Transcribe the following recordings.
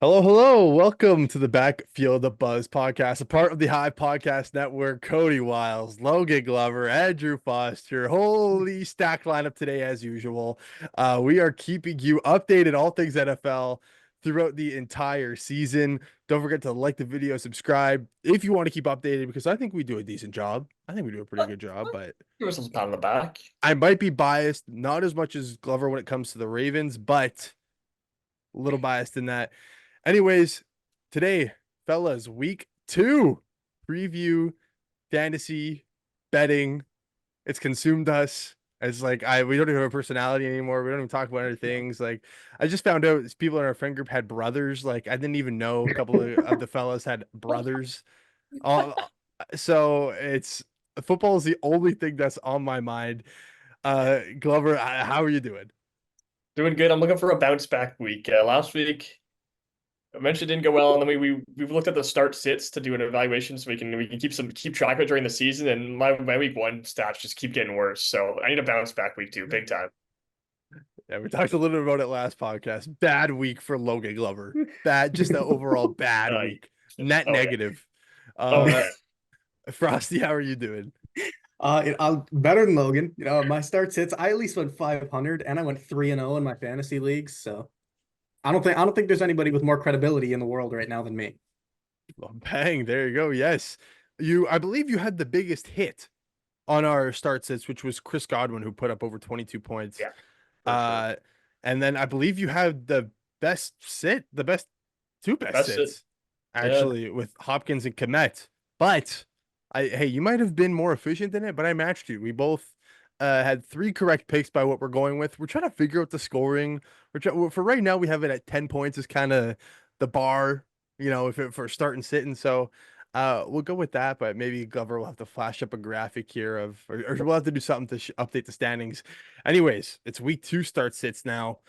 Hello, hello. Welcome to the Backfield the Buzz podcast, a part of the High Podcast Network. Cody Wiles, Logan Glover, Andrew Foster. Holy stack lineup today, as usual. We are keeping you updated all things NFL throughout the entire season. Don't forget to like the video, subscribe if you want to keep updated because I think we do a decent job. I think we do a pretty good job, but Give ourselves a pat on the back. I might be biased, not as much as Glover when it comes to the Ravens, but a little biased in that. Anyways, today, fellas, week two preview fantasy betting. It's consumed us. It's like we don't even have a personality anymore. We don't even talk about other things. Like I just found out people in our friend group had brothers. Like I didn't even know a couple of the fellas had brothers. Uh, so it's football is the only thing that's on my mind. Glover, how are you doing? Doing good. I'm looking for a bounce back week. Last week, I mentioned it didn't go well, and then we've looked at the start sits to do an evaluation so we can keep track of it during the season. And my week one stats just keep getting worse. So I need a bounce back week too, big time. Yeah, we talked a little bit about it last podcast. Bad week for Logan Glover. Bad, just an overall bad Uh, week. Net oh yeah, negative. oh Uh, yeah. Frosty, how are you doing? I'll better than Logan. My start hits. I at least went 500, and I went 3-0 in my fantasy leagues. So I don't think there's anybody with more credibility in the world right now than me. Well, bang, there you go. Yes. I believe you had the biggest hit on our start sets, which was Chris Godwin, who put up over 22 points. Yeah, for sure. Uh, and then I believe you had the best two best That's it. sits, Yeah. actually, with Hopkins and Komet. But hey, you might have been more efficient than it, but I matched you. We both had three correct picks by what we're going with. We're trying to figure out the scoring. For right now, we have it at 10 points is kind of the bar, if for starting sitting. So we'll go with that, but maybe Glover will have to flash up a graphic here or we'll have to do something to update the standings. Anyways, it's week two start sits now.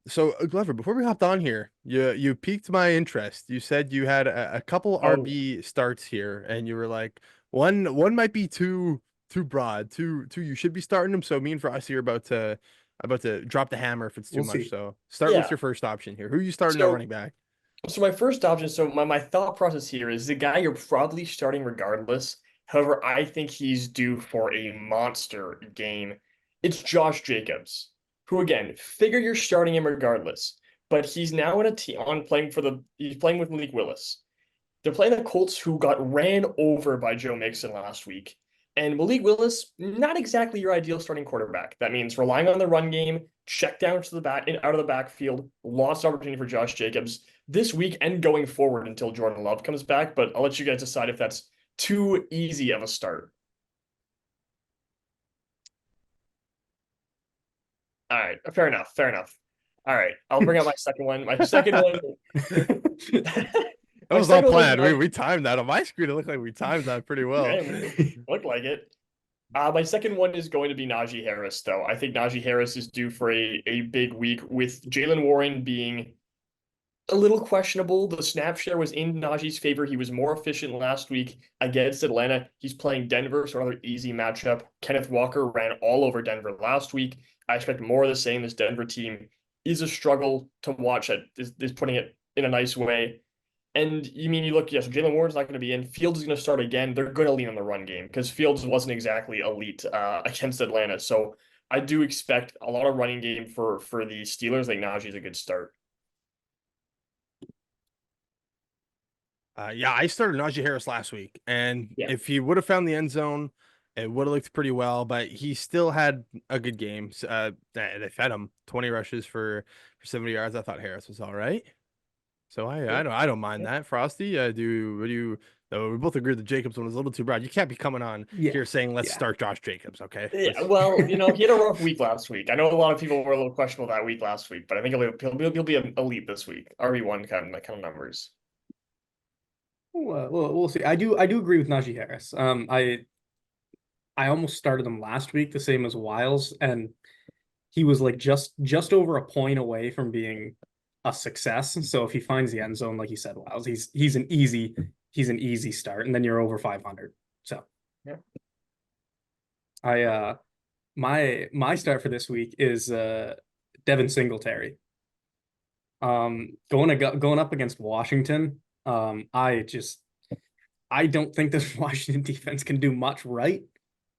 So Glover, before we hopped on here, you piqued my interest. You said you had a couple Oh, RB starts here, and you were like, one might be too broad, too you should be starting them. So me and Frosty are about to drop the hammer if it's too We'll much. see. So start with yeah. your first option here. Who are you starting at So running back? So my first option, so my thought process here is the guy you're probably starting regardless. However, I think he's due for a monster game. It's Josh Jacobs, who again, figure you're starting him regardless. But he's now in a team on playing for the he's playing with Malik Willis. They're playing the Colts, who got ran over by Joe Mixon last week. And Malik Willis, not exactly your ideal starting quarterback. That means relying on the run game, check down to the back and out of the backfield, lost opportunity for Josh Jacobs this week and going forward until Jordan Love comes back. But I'll let you guys decide if that's too easy of a start. All right, fair enough, fair enough. All right, I'll bring out my second one. My second one, That my was all second one is planned. We not. we timed that on my screen. It looked like we timed that pretty well. Looked like it. My second one is going to be Najee Harris, though. I think Najee Harris is due for a big week with Jalen Warren being a little questionable. The snap share was in Najee's favor. He was more efficient last week against Atlanta. He's playing Denver, so another easy matchup. Kenneth Walker ran all over Denver last week. I expect more of the same. This Denver team is a struggle to watch. Is putting it in a nice way. And you mean you look, yes, Jalen Warren's not going to be in. Fields is going to start again. They're going to lean on the run game because Fields wasn't exactly elite against Atlanta. So I do expect a lot of running game for the Steelers. Like Najee's a good start. Yeah, I started Najee Harris last week, and Yeah. if he would have found the end zone, it would have looked pretty well. But he still had a good game. They fed him 20 rushes for 70 yards. I thought Harris was all right, so I Yeah. don't mind that. Frosty, do you? We both agree that Jacobs one was a little too broad. You can't be coming on Yeah, here saying let's yeah. start Josh Jacobs, okay? Yeah, Let's. well, he had a rough week last week. I know a lot of people were a little questionable that week last week, but I think he'll be an elite this week. RB1 kind of numbers. Well, we'll see. I do agree with Najee Harris. I almost started him last week, the same as Wiles, and he was like just over a point away from being a success. So if he finds the end zone, like you said, Wiles, he's an easy start, and then you're over 500. So Yeah. I my start for this week is Devin Singletary. Going up against Washington, I don't think this Washington defense can do much right,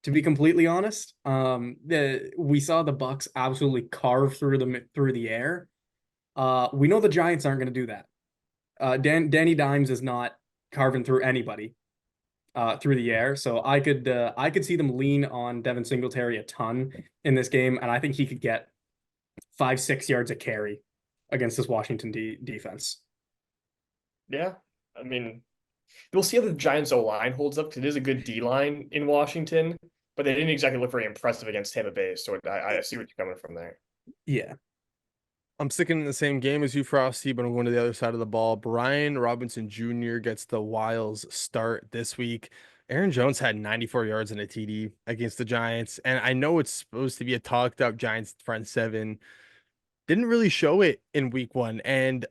to be completely honest. We saw the Bucks absolutely carve through the air. We know the Giants aren't going to do that. Danny Dimes is not carving through anybody through the air. So I could see them lean on Devin Singletary a ton in this game, and I think he could get 5-6 yards a carry against this Washington defense. Yeah, I mean, we'll see how the Giants O line holds up because it is a good D line in Washington, but they didn't exactly look very impressive against Tampa Bay. So I see what you're coming from there. Yeah. I'm sticking in the same game as you, Frosty, but I'm going to the other side of the ball. Brian Robinson Jr. gets the Wiles start this week. Aaron Jones had 94 yards and a TD against the Giants, and I know it's supposed to be a talked up Giants front seven. Didn't really show it in week one, and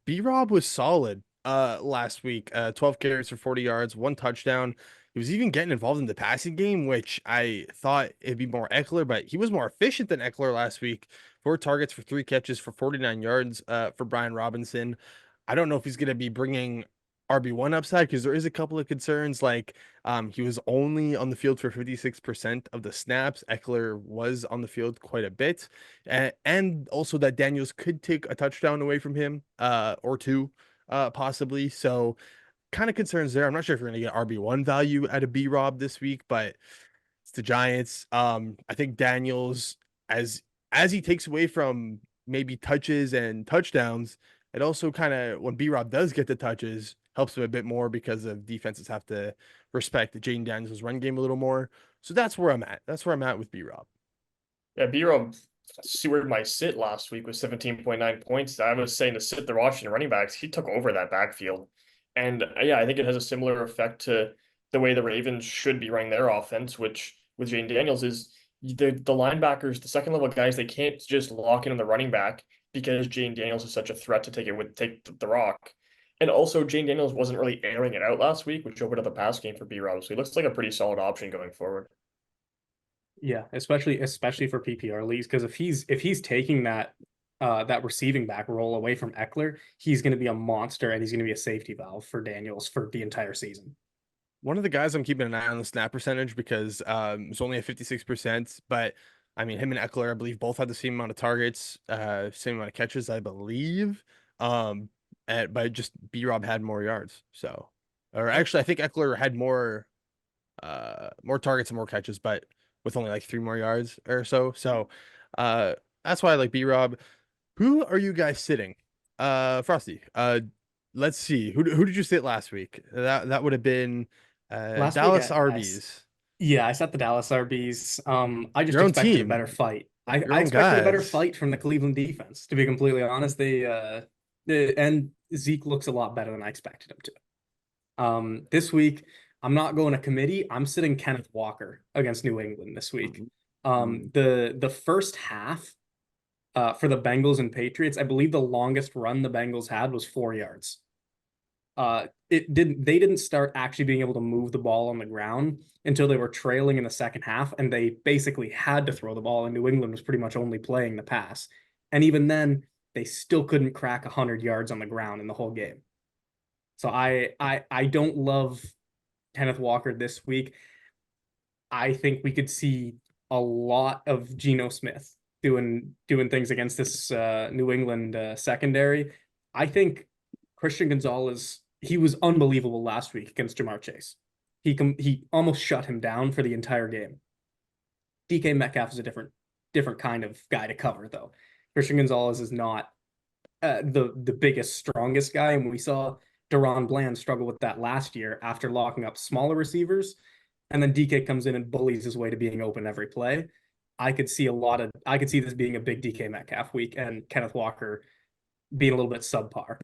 B-Rob was solid last week. 12 carries for 40 yards, one touchdown. He was even getting involved in the passing game, which I thought it'd be more Eckler, but he was more efficient than Eckler last week. 4 targets for 3 catches for 49 yards for Brian Robinson. I don't know if he's going to be bringing RB1 upside because there is a couple of concerns. Like he was only on the field for 56% of the snaps. Eckler was on the field quite a bit. And also that Daniels could take a touchdown away from him or two possibly. So kind of concerns there. I'm not sure if you're going to get RB1 value out of B-Rob this week, but it's the Giants. I think Daniels, as he takes away from maybe touches and touchdowns, it also kind of, when B-Rob does get the touches, helps him a bit more because of defenses have to respect Jaden Daniels' run game a little more. So that's where I'm at. That's where I'm at with B-Rob. Yeah, B-Rob sewered my sit last week with 17.9 points. I was saying to sit the Washington running backs. He took over that backfield. And yeah, I think it has a similar effect to the way the Ravens should be running their offense, which with Jane Daniels is the linebackers, the second level guys, they can't just lock in on the running back because Jane Daniels is such a threat to take the rock. And also, Jane Daniels wasn't really airing it out last week, which opened up the pass game for B-Rob. So he looks like a pretty solid option going forward. Yeah, especially for PPR leagues, because if he's taking that receiving back role away from Eckler, he's going to be a monster and he's going to be a safety valve for Daniels for the entire season. One of the guys I'm keeping an eye on the snap percentage because it's only at 56%, but I mean him and Eckler, I believe, both had the same amount of targets, same amount of catches, I believe. But just B-Rob had more yards. So, or actually, I think Eckler had more targets and more catches, but with only like 3 more yards or so. So, that's why I like B-Rob. Who are you guys sitting? Frosty. Let's see. Who did you sit last week? That would have been Last week, Dallas RBs. yeah, I set the Dallas RBs. I just Your own expected a team, better fight. your I own expected a better guys. fight from the Cleveland defense, to be completely honest. And Zeke looks a lot better than I expected him to. This week, I'm not going to committee. I'm sitting Kenneth Walker against New England this week. The first half for the Bengals and Patriots, I believe the longest run the Bengals had was 4 yards. They didn't start actually being able to move the ball on the ground until they were trailing in the second half, and they basically had to throw the ball, and New England was pretty much only playing the pass. And even then, they still couldn't crack 100 yards on the ground in the whole game. So I don't love Kenneth Walker this week. I think we could see a lot of Geno Smith doing things against this New England secondary. I think Christian Gonzalez, he was unbelievable last week against Jamar Chase. He almost shut him down for the entire game. DK Metcalf is a different kind of guy to cover though. Christian Gonzalez is not the biggest, strongest guy, and we saw Deron Bland struggle with that last year after locking up smaller receivers, and then DK comes in and bullies his way to being open every play. I could see this being a big DK Metcalf week and Kenneth Walker being a little bit subpar.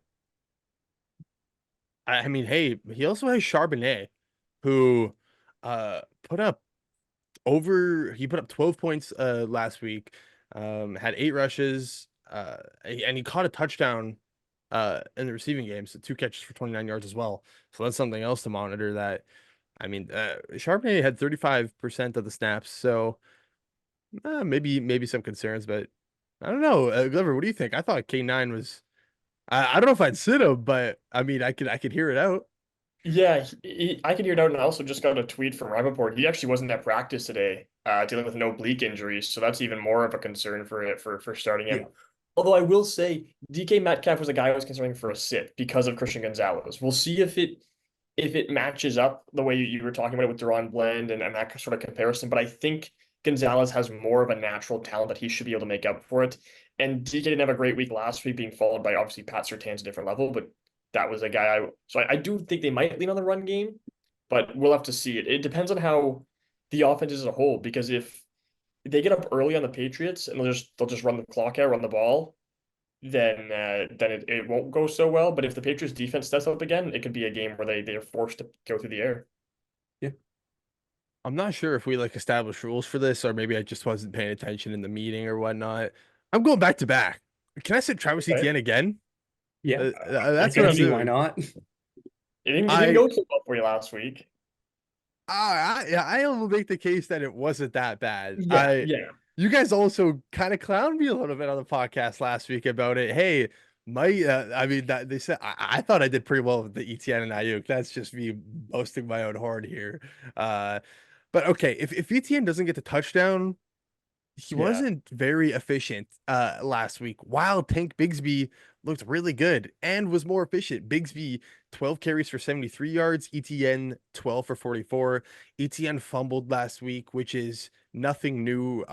I mean, hey, he also has Charbonnet, who put up he put up 12 points last week, had 8 rushes, and he caught a touchdown in the receiving game, so 2 catches for 29 yards as well. So that's something else to monitor. That I mean, Charbonnet had 35% of the snaps, so maybe some concerns, but I don't know. Glover, what do you think? I thought K9 was I don't know if I'd sit him, but I mean, I could hear it out. Yeah, I can hear it out, and I also just got a tweet from Rappaport. He actually wasn't at practice today, dealing with no oblique injuries, so that's even more of a concern for it for starting Yeah. him. Although I will say, DK Metcalf was a guy I was considering for a sit because of Christian Gonzalez. We'll see if it matches up the way you were talking about it with Deron Bland and that sort of comparison. But I think Gonzalez has more of a natural talent that he should be able to make up for it. And DK didn't have a great week last week, being followed by obviously Pat Surtain's a different level, but that was a guy I do think they might lean on the run game, but we'll have to see it. It depends on how the offense is as a whole, because if they get up early on the Patriots and they'll just run the clock out, run the ball, then it won't go so well. But if the Patriots defense steps up again, it could be a game where they're forced to go through the air. Yeah. I'm not sure if we like established rules for this, or maybe I just wasn't paying attention in the meeting or whatnot. I'm going back to back. Can I sit Travis Okay. Etienne again? Yeah. I That's what can I'm see why doing. not. It didn't I go so well for you last week. I will make the case that it wasn't that bad. Yeah, yeah, You guys also kind of clowned me a little bit on the podcast last week about it. Hey, I mean that they said I thought I did pretty well with the ETN and Ayuk. That's just me boasting my own horn here. Uh, but okay, if ETN doesn't get the touchdown, he yeah. wasn't very efficient last week, while Tank Bigsby looked really good and was more efficient. Bigsby 12 carries for 73 yards, ETN 12 for 44. ETN fumbled last week, which is nothing new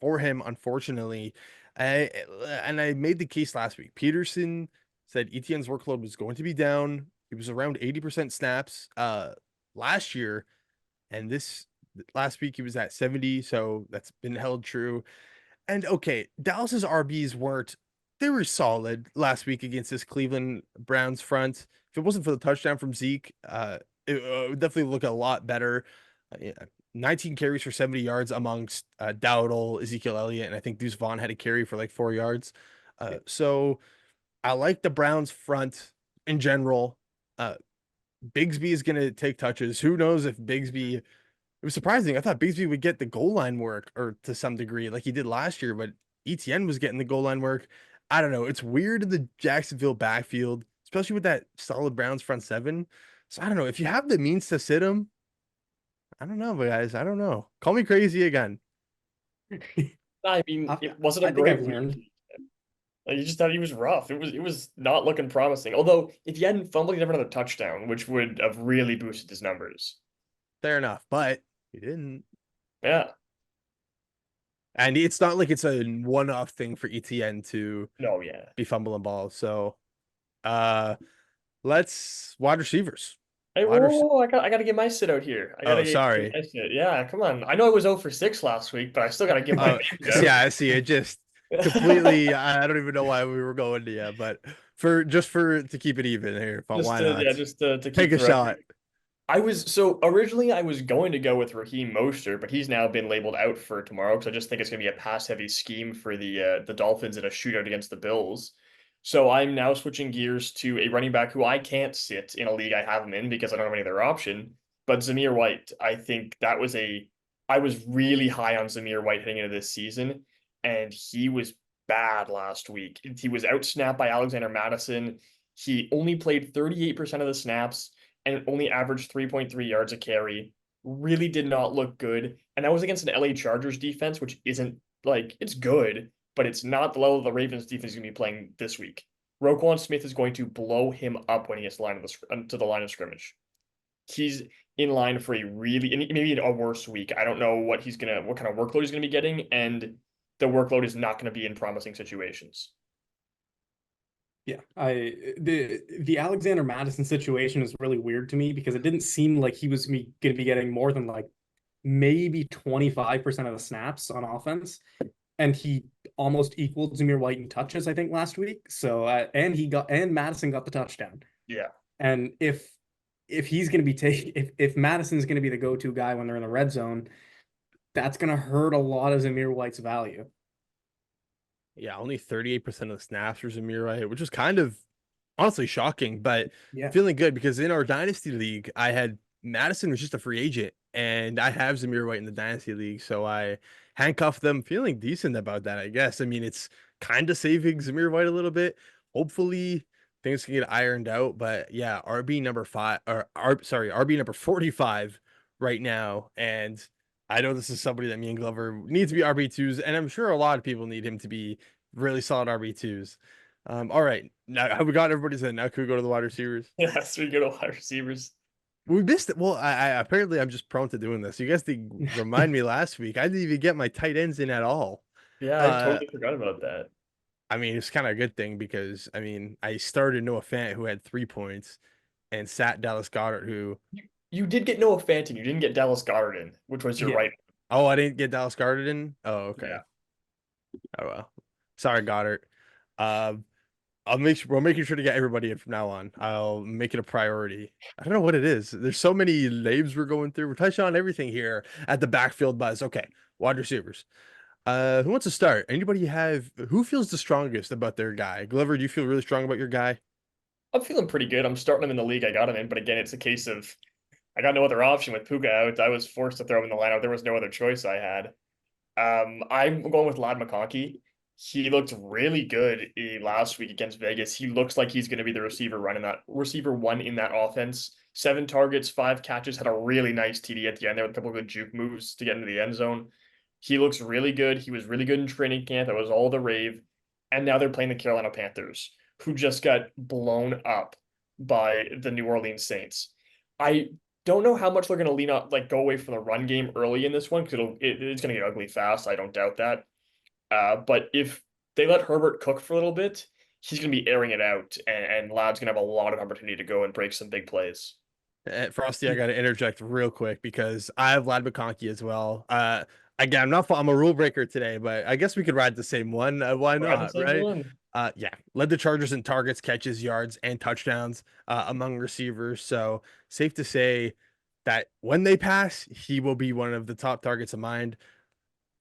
for him, unfortunately. And I made the case last week. Peterson said ETN's workload was going to be down. He was around 80% snaps last year, and this last week he was at 70, so that's been held true. And okay, Dallas's RBs weren't, they were solid last week against this Cleveland Browns front. If it wasn't for the touchdown from Zeke, it would definitely look a lot better. Yeah, 19 carries for 70 yards amongst Dowdle, Ezekiel Elliott, and I think Deuce Vaughn had a carry for like 4 yards. So I like the Browns front in general. Uh, Bigsby is going to take touches. Who knows if Bigsby, it was surprising. I thought Bigsby would get the goal line work or to some degree like he did last year, but ETN was getting the goal line work. I don't know. It's weird in the Jacksonville backfield, especially with that solid Browns front seven. So I don't know. If you have the means to sit him, I don't know, guys. I don't know. Call me crazy again. I mean, I, it wasn't a I think great I've week. learned. Like, you just thought he was rough. It was not looking promising. Although if he hadn't fumbled, he'd have another touchdown, which would have really boosted his numbers. Fair enough, but he didn't. Yeah. And it's not like it's a one-off thing for ETN to No, yeah. be fumbling balls. So uh let's wide receivers. Hey, Wide rec- I gotta get my sit out here. I oh, gotta get sorry. my sit. Yeah, come on. I know I was 0 for 6 last week, but I still gotta get my Yeah, man I see it. Just out. completely. I don't even know why we were going to yeah, but for to keep it even here, but Just why to yeah, not just to take keep a the record. shot? Originally I was going to go with Raheem Mostert, but he's now been labeled out for tomorrow because I just think it's going to be a pass heavy scheme for the Dolphins in a shootout against the Bills. So I'm now switching gears to a running back who I can't sit in a league I have him in because I don't have any other option. But Zamir White, I think I was really high on Zamir White heading into this season, and he was bad last week. He was outsnapped by Alexander Madison. He only played 38% of the snaps and only averaged 3.3 yards a carry. Really did not look good. And that was against an LA Chargers defense, which isn't like it's good, but it's not the level of the Ravens defense is going to be playing this week. Roquan Smith is going to blow him up when he gets to the line of scrimmage. He's in line for a really maybe a worse week. I don't know what kind of workload he's gonna be getting, and the workload is not going to be in promising situations. Yeah, the Alexander Madison situation is really weird to me because it didn't seem like he was going to be getting more than like maybe 25% of the snaps on offense, and he almost equaled Zamir White in touches, I think, last week. So and Madison got the touchdown. Yeah. And if he's going to be taking if Madison's going to be the go-to guy when they're in the red zone, that's going to hurt a lot of Zamir White's value. Yeah, only 38% of the snaps for Zamir White, which was kind of honestly shocking, but Yeah. feeling good because in our dynasty league, I had Madison was just a free agent, and I have Zamir White in the dynasty league, so I handcuffed them, feeling decent about that, I guess. I mean, it's kind of saving Zamir White a little bit. hopefully things can get ironed out. But yeah, RB number five or sorry, RB number 45 right now. And I know this is somebody that me and Glover need to be RB2s, and I'm sure a lot of people need him to be really solid RB2s. All right. Now have we got everybody's in? Now can we go to the wide receivers? Yes, we go to wide receivers. We missed it. Well, I apparently I'm just prone to doing this. You guys did remind me last week. I didn't even get my tight ends in at all. Yeah, I Uh, totally forgot about that. I mean, it's kind of a good thing because I started Noah Fant who had 3 points and sat Dallas Goddard who You did get Noah Fant, you didn't get Dallas Goedert in, which was your Yeah. right. I didn't get Dallas Goddard in. Oh, okay. Yeah. Oh well. Sorry, Goddard. Um, we're making sure to get everybody in from now on. I'll make it a priority. I don't know what it is. There's so many names we're going through. We're touching on everything here at the Backfield Buzz. Okay, wide receivers. Who wants to start? Anybody have who feels the strongest about their guy? Glover, do you feel really strong about your guy? I'm feeling pretty good. I'm starting him in the league. I got him in, but again, it's a case of I got no other option with Puka out. I was forced to throw him in the lineup. There was no other choice I had. I'm going with Lad McConkey. He looked really good last week against Vegas. He looks like he's going to be the receiver one in that offense. 7 targets, 5 catches, had a really nice TD at the end there with a couple of good juke moves to get into the end zone. He looks really good. He was really good in training camp. That was all the rave. And now they're playing the Carolina Panthers, who just got blown up by the New Orleans Saints. I don't know how much they're going to lean on, like go away from the run game early in this one because it's going to get ugly fast. I don't doubt that. But if they let Herbert cook for a little bit, he's going to be airing it out, and Lad's going to have a lot of opportunity to go and break some big plays. Frosty, I got to interject real quick because I have Lad McConkey as well. Again, I'm a rule breaker today, but I guess we could ride the same one. Why We're at the not, same right? one. Yeah, led the Chargers in targets, catches, yards, and touchdowns among receivers. So safe to say that when they pass, he will be one of the top targets of mine.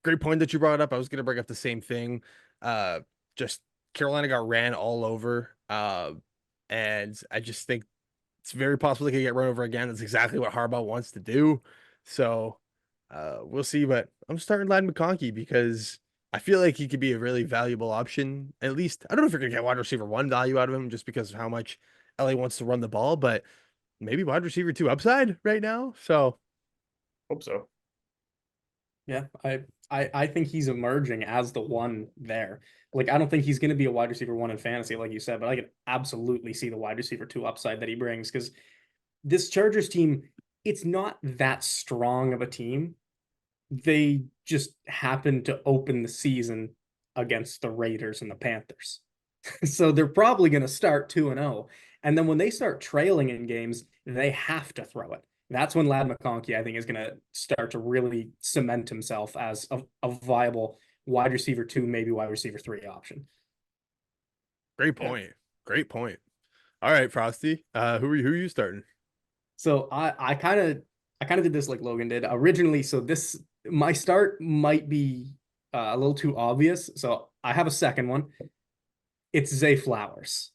Great point that you brought up. I was going to bring up the same thing. Just Carolina got ran all over, and I just think it's very possible they could get run over again. That's exactly what Harbaugh wants to do. So we'll see. But I'm starting Ladd McConkey because I feel like he could be a really valuable option. At least I don't know if you're gonna get wide receiver one value out of him just because of how much LA wants to run the ball, but maybe wide receiver two upside right now. So Hope so. Yeah, I think he's emerging as the one there. Like, I don't think he's going to be a wide receiver one in fantasy, like you said, but I could absolutely see the wide receiver two upside that he brings because this Chargers team, it's not that strong of a team. They just happen to open the season against the Raiders and the Panthers. So they're probably going to start 2-0. And then when they start trailing in games, they have to throw it. That's when Lad McConkey, I think, is going to start to really cement himself as a viable wide receiver two, maybe wide receiver three option. great Yeah. point. Great point. All right, Frosty. Who are you starting? So I kind of did this like Logan did originally. So this my start might be a little too obvious. So I have a second one. It's Zay Flowers.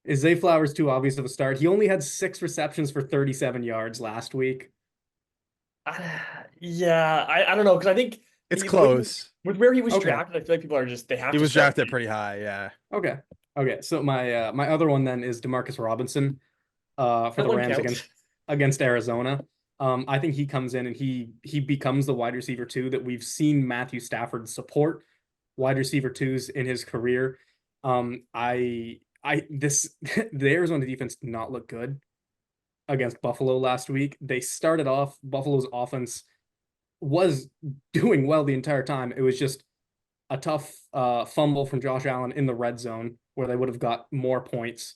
Is Zay Flowers too obvious of a start? He only had 6 receptions for 37 yards last week. Yeah, I don't know because I think It's he- close. with where he was Okay. drafted. I feel like people are just they have He to was start drafted him. pretty high. Yeah. Okay. Okay. So my other one then is Demarcus Robinson for That the one Rams counts. against Arizona. I think he comes in and he becomes the wide receiver two that we've seen Matthew Stafford support wide receiver twos in his career. This the Arizona defense did not look good against Buffalo last week. They started off Buffalo's offense was doing well the entire time. It was just a tough fumble from Josh Allen in the red zone where they would have got more points.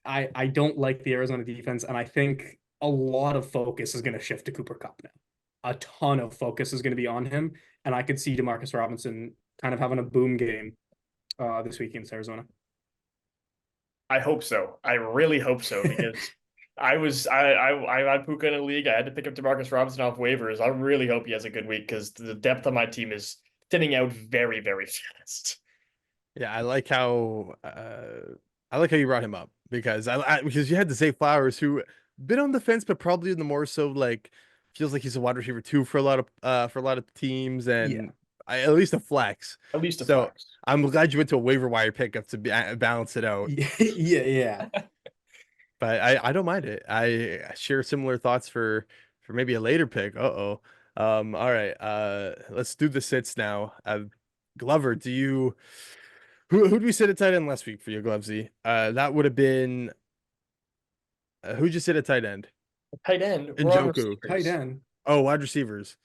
I don't like the Arizona defense, and I think a lot of focus is going to shift to Cooper Kupp now. A ton of focus is going to be on him, and I could see Demarcus Robinson kind of having a boom game this week against Arizona. I hope so. I really hope so because I had Puka in a league. I had to pick up Demarcus Robinson off waivers. I really hope he has a good week because the depth of my team is thinning out very, very fast. Yeah, I like how you brought him up because because you had to say Flowers who been on the fence, but probably in the more so like feels like he's a wide receiver two for a lot of teams, Yeah. and at least a flex. At least a So flex. I'm glad you went to a waiver wire pickup to balance it out. Yeah. But I don't mind it. I share similar thoughts for maybe a later pick. Uh-oh. All right. Let's do the sits now. Glover, do you who'd we sit at tight end last week for you, Glovesy? That would have been who'd you sit at tight end? Tight end. We're on Njoku. Tight receivers. end. Oh, wide receivers.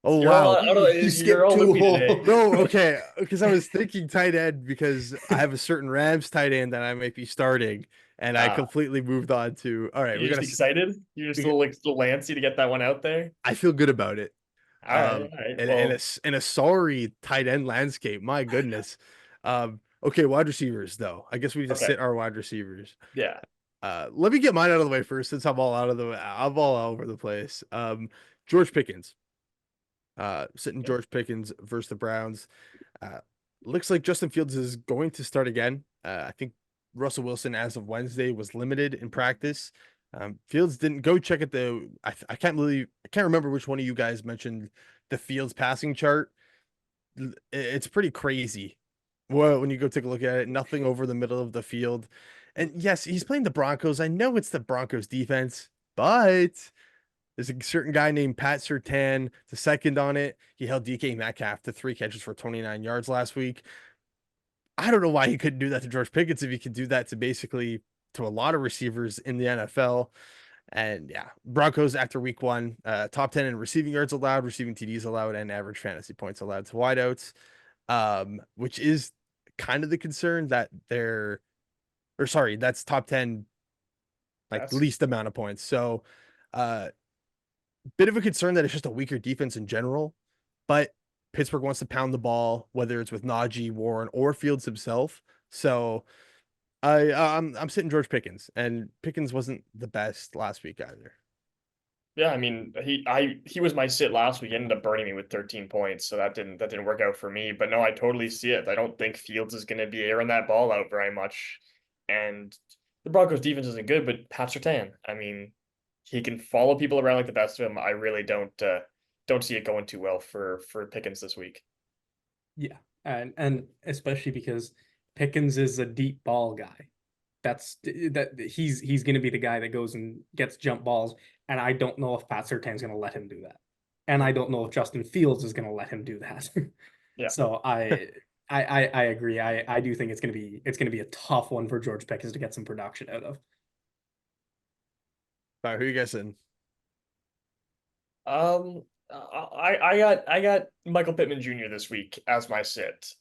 Oh You're all wow. out of, You you're skipped all with two me today. holes. No, okay, because I was thinking tight end because I have a certain Rams tight end that I might be starting, and I Ah, completely moved on to. All right, you're just excited. You're just a little like little antsy to get that one out there. I feel good about it. All right, all right. And Well, in a sorry tight end landscape, my goodness. Okay, wide receivers though. I guess we just okay, sit our wide receivers. yeah. Let me get mine out of the way first, since I'm all over the place. George Pickens. Sitting George Pickens versus the Browns. Uh, looks like Justin Fields is going to start again. I think Russell Wilson, as of Wednesday, was limited in practice. Fields didn't go check at the. I can't remember which one of you guys mentioned the Fields passing chart. It's pretty crazy. Well, when you go take a look at it, nothing over the middle of the field. And yes, he's playing the Broncos. I know it's the Broncos defense, but there's a certain guy named Pat Surtain, the second on it. He held DK Metcalf to 3 catches for 29 yards last week. I don't know why he couldn't do that to George Pickens if he could do that to basically to a lot of receivers in the NFL. And yeah, Broncos after week one, top 10 in receiving yards allowed, receiving TDs allowed, and average fantasy points allowed to wideouts, which is kind of the concern that that's top 10, like Yes. least amount of points. So, uh, bit of a concern that it's just a weaker defense in general, but Pittsburgh wants to pound the ball, whether it's with Najee, Warren, or Fields himself. So I'm sitting George Pickens, and Pickens wasn't the best last week either. Yeah, I mean, he was my sit last week. He ended up burning me with 13 points, so that didn't work out for me. But no, I totally see it. I don't think Fields is going to be airing that ball out very much, and the Broncos defense isn't good. But Pat Surtain, I mean, he can follow people around like the best of them. I really don't see it going too well for Pickens this week. Yeah, and especially because Pickens is a deep ball guy. He's going to be the guy that goes and gets jump balls, and I don't know if Pat Surtain's going to let him do that, and I don't know if Justin Fields is going to let him do that. Yeah. So I agree. I do think it's gonna be a tough one for George Pickens to get some production out of. All right, who you guessing? I got Michael Pittman Jr. this week as my sit.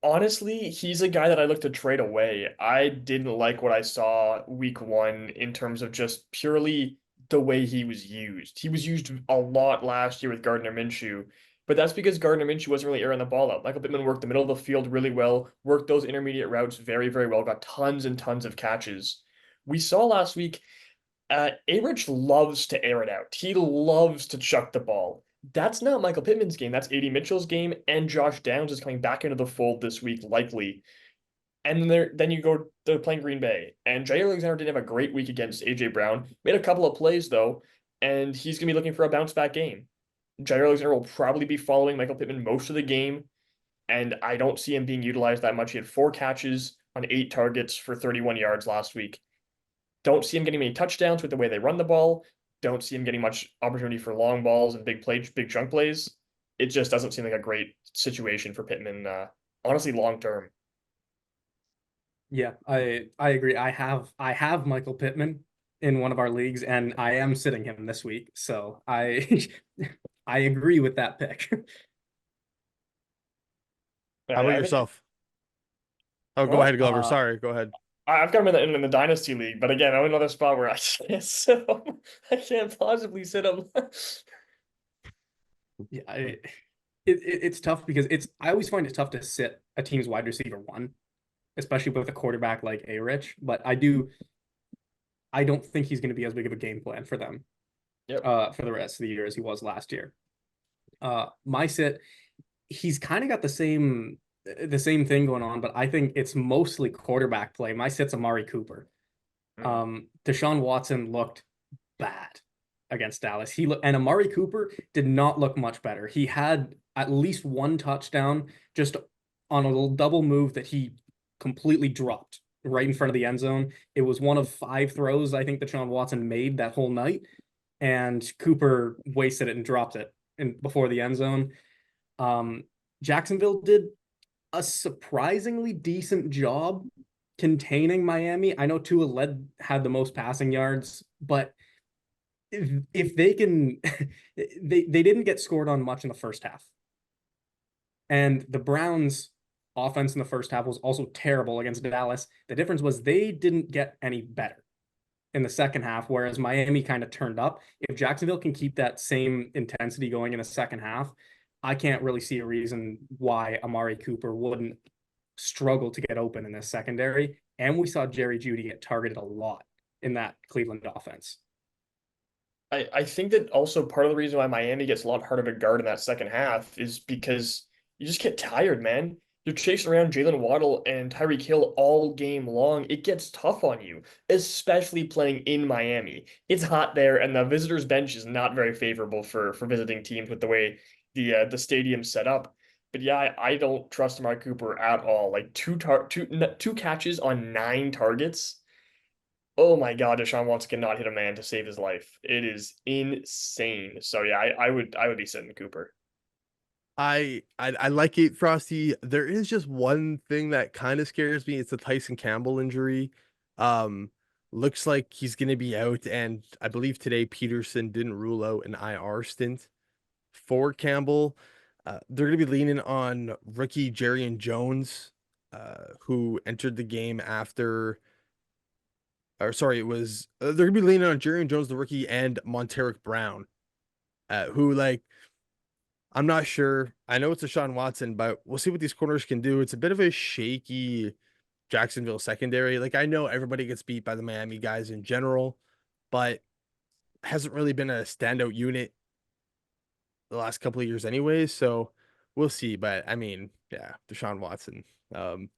Honestly, he's a guy that I look to trade away. I didn't like what I saw week one in terms of just purely the way he was used. He was used a lot last year with Gardner Minshew, but that's because Gardner Minshew wasn't really airing the ball out. Michael Pittman worked the middle of the field really well, worked those intermediate routes very, very well, got tons and tons of catches. We saw last week, A-Rich loves to air it out. He loves to chuck the ball. That's not Michael Pittman's game. That's AD Mitchell's game, and Josh Downs is coming back into the fold this week, likely. And then they're playing Green Bay, and Jair Alexander didn't have a great week against AJ Brown. Made a couple of plays though, and he's gonna be looking for a bounce back game. Jair Alexander will probably be following Michael Pittman most of the game, and I don't see him being utilized that much. He had 4 catches on 8 targets for 31 yards last week. Don't see him getting many touchdowns with the way they run the ball. Don't see him getting much opportunity for long balls and big chunk plays. It just doesn't seem like a great situation for Pittman, honestly, long term. Yeah, I agree. I have Michael Pittman in one of our leagues, and I am sitting him this week. So I I agree with that pick. How about I think, yourself? Oh, go well, ahead, Glover. Sorry, go ahead. I've got him in the dynasty league, but again, I'm in another spot where I can't sit him. I can't possibly sit him. Yeah, it's tough because I always find it tough to sit a team's wide receiver one, especially with a quarterback like A-Rich. But I don't think he's going to be as big of a game plan for them Yep. for the rest of the year as he was last year. My sit, he's kind of got the same thing going on, but I think it's mostly quarterback play. My sit's Amari Cooper. Mm. Deshaun Watson looked bad. against Dallas. And Amari Cooper did not look much better. He had at least one touchdown just on a little double move that he completely dropped right in front of the end zone. It was one of 5 throws I think that Deshaun Watson made that whole night, and Cooper wasted it and dropped it before the end zone. Jacksonville did a surprisingly decent job containing Miami. I know Tua had the most passing yards, but if they can, they didn't get scored on much in the first half. And the Browns' offense in the first half was also terrible against Dallas. The difference was they didn't get any better in the second half, whereas Miami kind of turned up. If Jacksonville can keep that same intensity going in the second half, I can't really see a reason why Amari Cooper wouldn't struggle to get open in this secondary. And we saw Jerry Jeudy get targeted a lot in that Cleveland offense. I think that also part of the reason why Miami gets a lot harder to guard in that second half is because you just get tired, man. You're chasing around Jalen Waddle and Tyreek Hill all game long. It gets tough on you, especially playing in Miami. It's hot there, and the visitors' bench is not very favorable for visiting teams with the way the stadium's set up. But yeah, I don't trust Amari Cooper at all. Like two catches on 9 targets. Oh my God, Deshaun Watson cannot hit a man to save his life. It is insane. So yeah, I would be sitting Cooper. I like it, Frosty. There is just one thing that kind of scares me. It's the Tyson Campbell injury. Um, Looks like he's gonna be out, and I believe today Peterson didn't rule out an IR stint for Campbell. They're gonna be leaning on rookie Jerry Jones, who entered the game after. Or sorry, it was they're gonna be leaning on Jerry Jones, the rookie, and Monteric Brown, who like I'm not sure. I know it's a Sean Watson, but we'll see what these corners can do. It's a bit of a shaky Jacksonville secondary. Like I know everybody gets beat by the Miami guys in general, but hasn't really been a standout unit the last couple of years anyways. So we'll see. But I mean, yeah, Deshaun Watson. Um,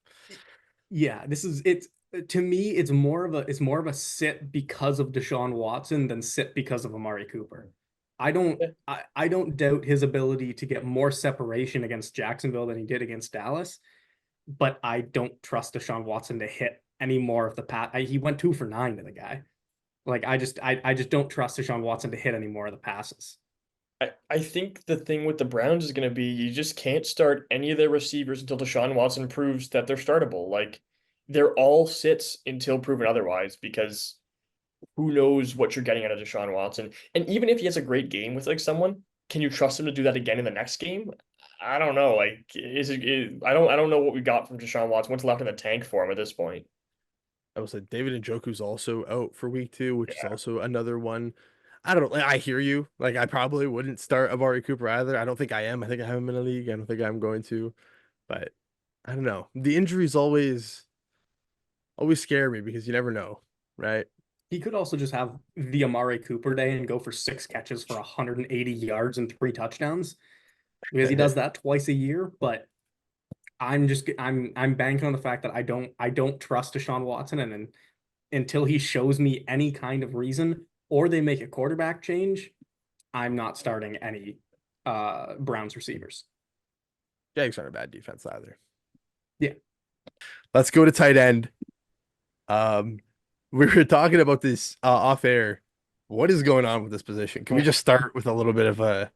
Yeah, this is it's to me, it's more of a sit because of Deshaun Watson than sit because of Amari Cooper. I don't doubt his ability to get more separation against Jacksonville than he did against Dallas, but I don't trust Deshaun Watson to hit any more of the pass. He went 2 for 9 to the guy. Like I just don't trust Deshaun Watson to hit any more of the passes. I think the thing with the Browns is going to be you just can't start any of their receivers until Deshaun Watson proves that they're startable. Like they're all sits until proven otherwise because who knows what you're getting out of Deshaun Watson. And even if he has a great game with like someone, can you trust him to do that again in the next game? I don't know. Like I don't know what we got from Deshaun Watson. What's left in the tank for him at this point? I was like David Njoku's also out for week 2, which is Yeah. also another one. I don't know. I hear you. Like I probably wouldn't start Amari Cooper either. I don't think I am. I think I have him in a league. I don't think I'm going to, but I don't know. The injuries always scare me because you never know, right? He could also just have the Amari Cooper day and go for 6 catches for 180 yards and 3 touchdowns because he does that twice a year. But I'm banking on the fact that I don't trust Deshaun Watson, and until he shows me any kind of reason or they make a quarterback change, I'm not starting any Browns receivers. Jags aren't a bad defense either. Yeah. Let's go to tight end. Um, we were talking about this off air. What is going on with this position? Can we just start with a little bit of a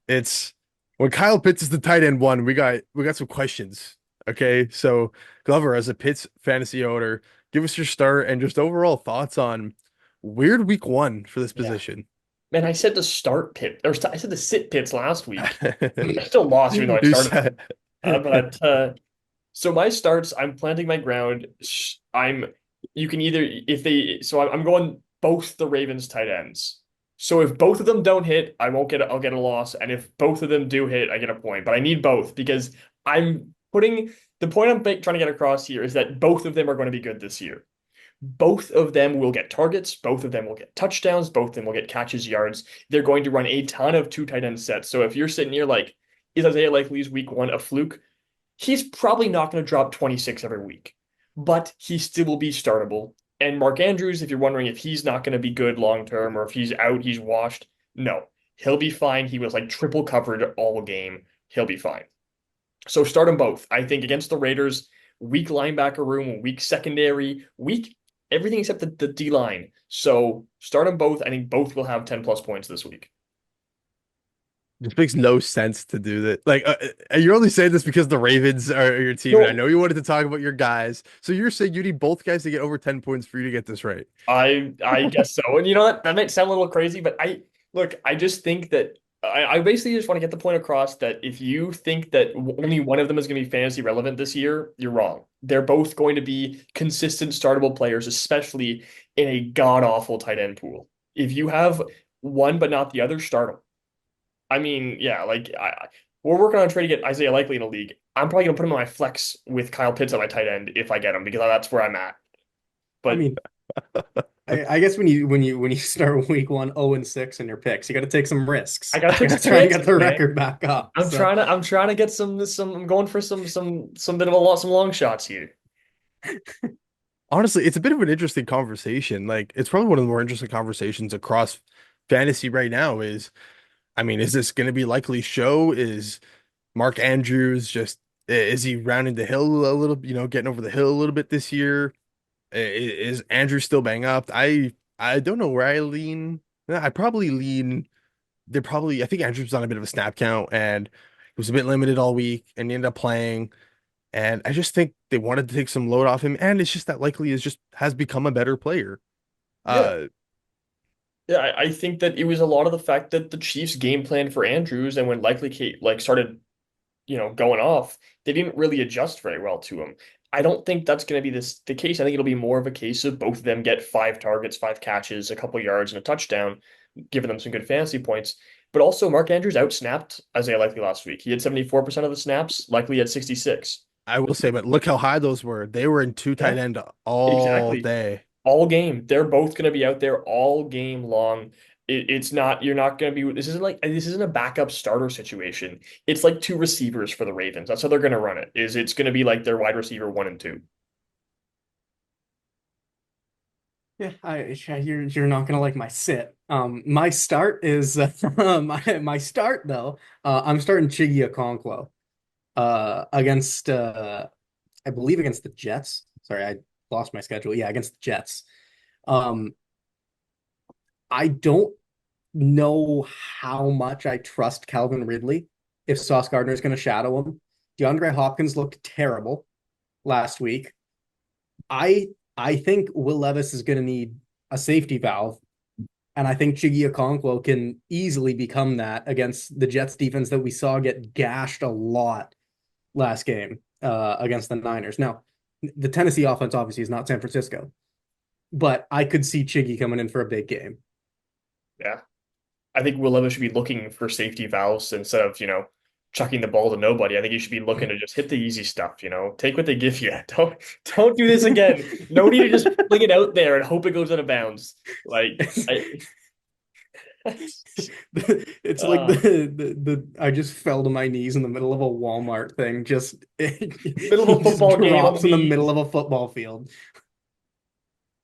it's when Kyle Pitts is the tight end one, we got some questions. Okay. So Glover, as a Pitts fantasy owner, give us your start and just overall thoughts on weird week 1 for this Yeah. position. Man, I said to start Pitt or I said to sit Pitts last week. I still lost even though I You started. said But so my starts, I'm planting my ground. You can either if they so I'm going both the Ravens tight ends. So if both of them don't hit, I'll get a loss, and if both of them do hit, I get a point. But I need both because I'm putting the point trying to get across here is that both of them are going to be good this year. Both of them will get targets. Both of them will get touchdowns. Both of them will get catches, yards. They're going to run a ton of 2 tight end sets. So if you're sitting here like, is Isaiah Likely's week 1 a fluke? He's probably not going to drop 26 every week, but he still will be startable. And Mark Andrews, if you're wondering if he's not going to be good long term or if he's out, he's washed. No, he'll be fine. He was like triple covered all game. He'll be fine. So start them both. I think against the Raiders, weak linebacker room, weak secondary, weak everything except the D line. So start them both. I think both will have 10 plus points this week. This makes no sense to do that. Like, you're only saying this because the Ravens are your team, and I No, know you wanted to talk about your guys. So you're saying you need both guys to get over 10 points for you to get this right. I guess so. And you know what? That might sound a little crazy, but I just think that I basically just want to get the point across that if you think that only one of them is going to be fantasy relevant this year, you're wrong. They're both going to be consistent startable players, especially in a god-awful tight end pool. If you have one but not the other, start them. I mean, yeah, we're working on trying to get Isaiah Likely in a league. I'm probably gonna put him in my flex with Kyle Pitts on my tight end if I get him because that's where I'm at. I But mean, I guess when you start week one 0-6 in your picks, you got to take some risks. I gotta You take got to some try and risks, get the man. record back up. So I'm trying to get some I'm going for some bit of a lot some long shots here. Honestly, it's a bit of an interesting conversation. Like, it's probably one of the more interesting conversations across fantasy right now is, I mean, is this going to be likely show? Is Mark Andrews just, is he rounding the hill a little, getting over the hill a little bit this year? Is Andrew still bang up? I don't know where I lean. I probably lean. I think Andrews was on a bit of a snap count and he was a bit limited all week and he ended up playing. And I just think they wanted to take some load off him. And it's just that likely is just has become a better player. Yeah. Uh, Yeah, I think that it was a lot of the fact that the Chiefs game plan for Andrews and when likely Kate like started going off, they didn't really adjust very well to him. I don't think that's going to be the case. I think it'll be more of a case of both of them get 5 targets, 5 catches, a couple yards, and a touchdown, giving them some good fantasy points. But also, Mark Andrews outsnapped Isaiah Likely last week. He had 74% of the snaps. Likely had 66. I will say, but look how high those were. They were in two tight Yeah, end all exactly. day. All game. They're both going to be out there all game long. It's not, you're not going to be, this isn't a backup starter situation. It's like two receivers for the Ravens. That's how they're going to run it, it's going to be like their wide receiver 1 and 2. yeah, you're not gonna like my sit. My start is my start though. I'm starting Chiggy Okonkwo against I believe against the Jets. Sorry, I lost my schedule. Yeah, against the Jets. Um, I don't know how much I trust Calvin Ridley if Sauce Gardner is going to shadow him. DeAndre Hopkins looked terrible last week. I I think Will Levis is going to need a safety valve, and I think Chiggy Okonkwo can easily become that against the Jets defense that we saw get gashed a lot last game against the Niners. Now, the Tennessee offense obviously is not San Francisco, but I could see Chiggy coming in for a big game. Yeah. I think Will Levis should be looking for safety valves instead of, chucking the ball to nobody. I think you should be looking to just hit the easy stuff, take what they give you. Don't do this again. No need to just fling it out there and hope it goes out of bounds. Like I It's like uh, the I just fell to my knees in the middle of a Walmart thing. Just middle he of a just football game on the drops in the middle knees. of a football field.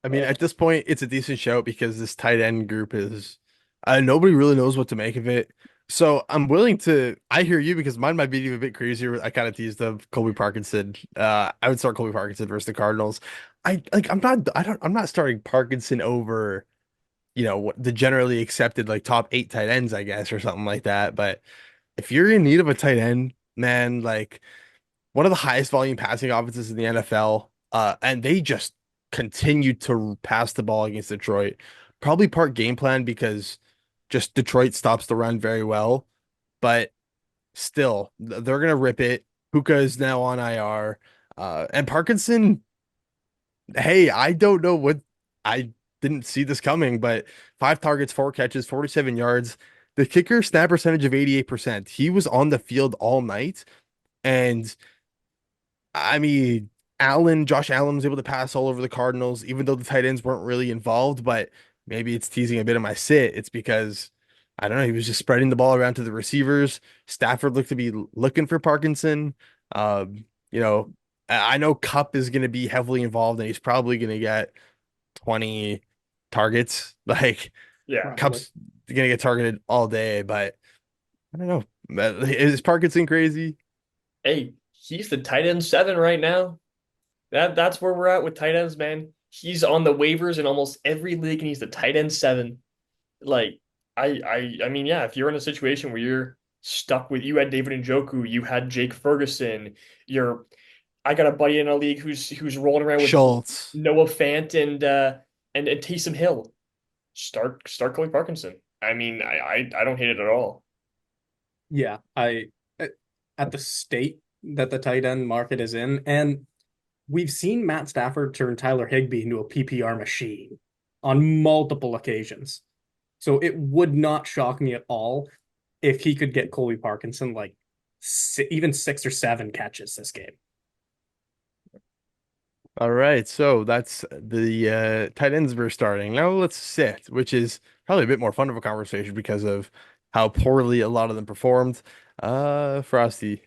I mean, Uh, at this point, it's a decent shout because this tight end group is nobody really knows what to make of it. So I'm willing to. I hear you because mine might be even a bit crazier. I kind of teased of Colby Parkinson. I would start Colby Parkinson versus the Cardinals. I like. I'm not. I don't. I'm not starting Parkinson over. What the generally accepted like top 8 tight ends, I guess, or something like that. But if you're in need of a tight end, man, like one of the highest volume passing offenses in the NFL, and they just continue to pass the ball against Detroit. Probably part game plan because just Detroit stops the run very well, but still, they're gonna rip it. Puka is now on IR, and Parkinson. Hey, I don't know what I didn't see this coming, but 5 targets, 4 catches, 47 yards. The kicker snap percentage of 88%. He was on the field all night, and I mean, Josh Allen was able to pass all over the Cardinals, even though the tight ends weren't really involved. But maybe it's teasing a bit of my sit. It's because I don't know. He was just spreading the ball around to the receivers. Stafford looked to be looking for Parkinson. Um, you know, I know Cup is going to be heavily involved, and he's probably going to get 20 targets. Like Yeah. Probably. Cup's gonna get targeted all day, but I don't know. Is Parkinson crazy? Hey, he's the tight end 7 right now. That's where we're at with tight ends, man. He's on the waivers in almost every league, and he's the tight end 7. Like, I mean, yeah, if you're in a situation where you're stuck with you had David Njoku, you had Jake Ferguson, you're I got a buddy in a league who's rolling around with Schultz. Noah Fant and Taysom Hill. Start Colby Parkinson. I mean, I don't hate it at all. Yeah, at the state that the tight end market is in, and we've seen Matt Stafford turn Tyler Higbee into a PPR machine on multiple occasions. So it would not shock me at all if he could get Colby Parkinson like even 6 or 7 catches this game. All right, so that's the tight ends we're starting. Now let's sit, which is probably a bit more fun of a conversation because of how poorly a lot of them performed. Frosty.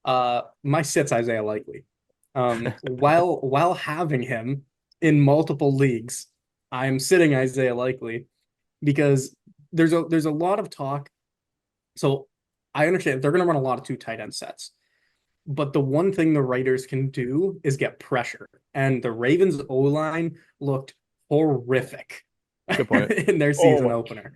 My sit's Isaiah Likely. While having him in multiple leagues, I'm sitting Isaiah Likely because there's a lot of talk. So I understand they're going to run a lot of 2 tight end sets, but the one thing the Raiders can do is get pressure, and the Ravens O line looked horrific Good point. in their Oh season my, opener.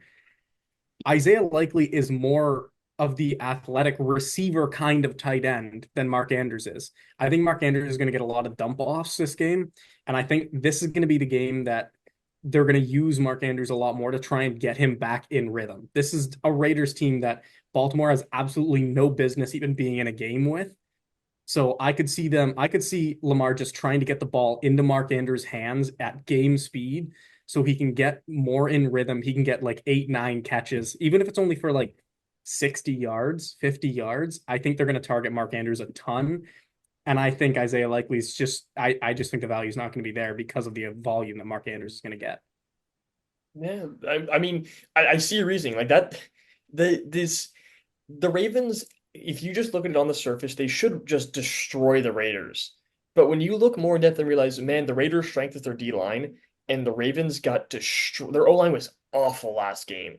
Isaiah Likely is more of the athletic receiver kind of tight end than Mark Andrews is. I think Mark Andrews is going to get a lot of dump offs this game. And I think this is going to be the game that they're going to use Mark Andrews a lot more to try and get him back in rhythm. This is a Raiders team that Baltimore has absolutely no business even being in a game with. So I could see Lamar just trying to get the ball into Mark Andrews' hands at game speed so he can get more in rhythm. He can get like 8, 9 catches, even if it's only for like 60 yards, 50 yards. I think they're going to target Mark Andrews a ton. And I think Isaiah Likely's I just think the value is not going to be there because of the volume that Mark Andrews is going to get. yeah. I mean, I see your reasoning like that. The Ravens, if you just look at it on the surface, they should just destroy the Raiders. But when you look more in depth and realize, man, the Raiders' strength is their D line, and the Ravens got destroyed. Their O line was awful last game.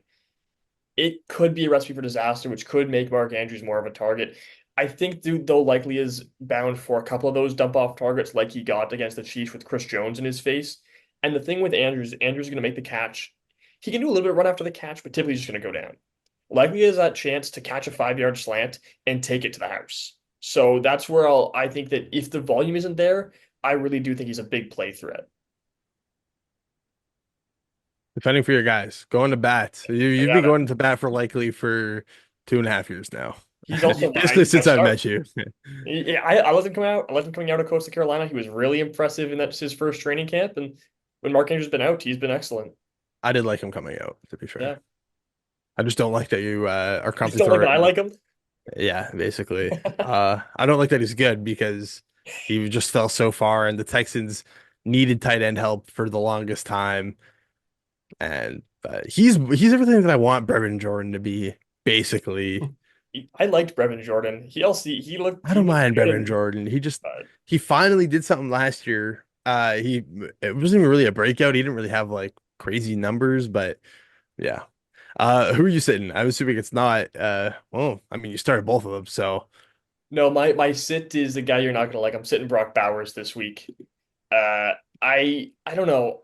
It could be a recipe for disaster, which could make Mark Andrews more of a target. I think, dude, though, likely is bound for a couple of those dump off targets like he got against the Chiefs with Chris Jones in his face. And the thing with Andrews, Andrews is going to make the catch. He can do a little bit of run after the catch, but typically he's just going to go down. Likely has that chance to catch a 5 yard slant and take it to the house. So that's where I think that if the volume isn't there, I really do think he's a big play threat. Defending for your guys, going to bat. I You've been gotta. going to bat for Likely for 2.5 years now. He's also Basically my since I've start. met you. Yeah, I let him come out. I let him coming out of Coastal Carolina. He was really impressive in that his first training camp. And when Mark Andrews has been out, he's been excellent. I did like him coming out, to be fair. Yeah. I just don't like that you are You just constantly don't like that throwing. I like him. Yeah, basically. I don't like that he's good because he just fell so far, and the Texans needed tight end help for the longest time. And he's everything that I want Brevin Jordan to be, basically. I liked Brevin Jordan. I he don't looked mind good Brevin in Jordan. uh, He finally did something last year. He it wasn't even really a breakout. He didn't really have like crazy numbers, but yeah. Who are you sitting? I'm assuming it's not well, I mean you started both of them, so no, my sit is the guy you're not gonna like. I'm sitting Brock Bowers this week. Uh, I don't know.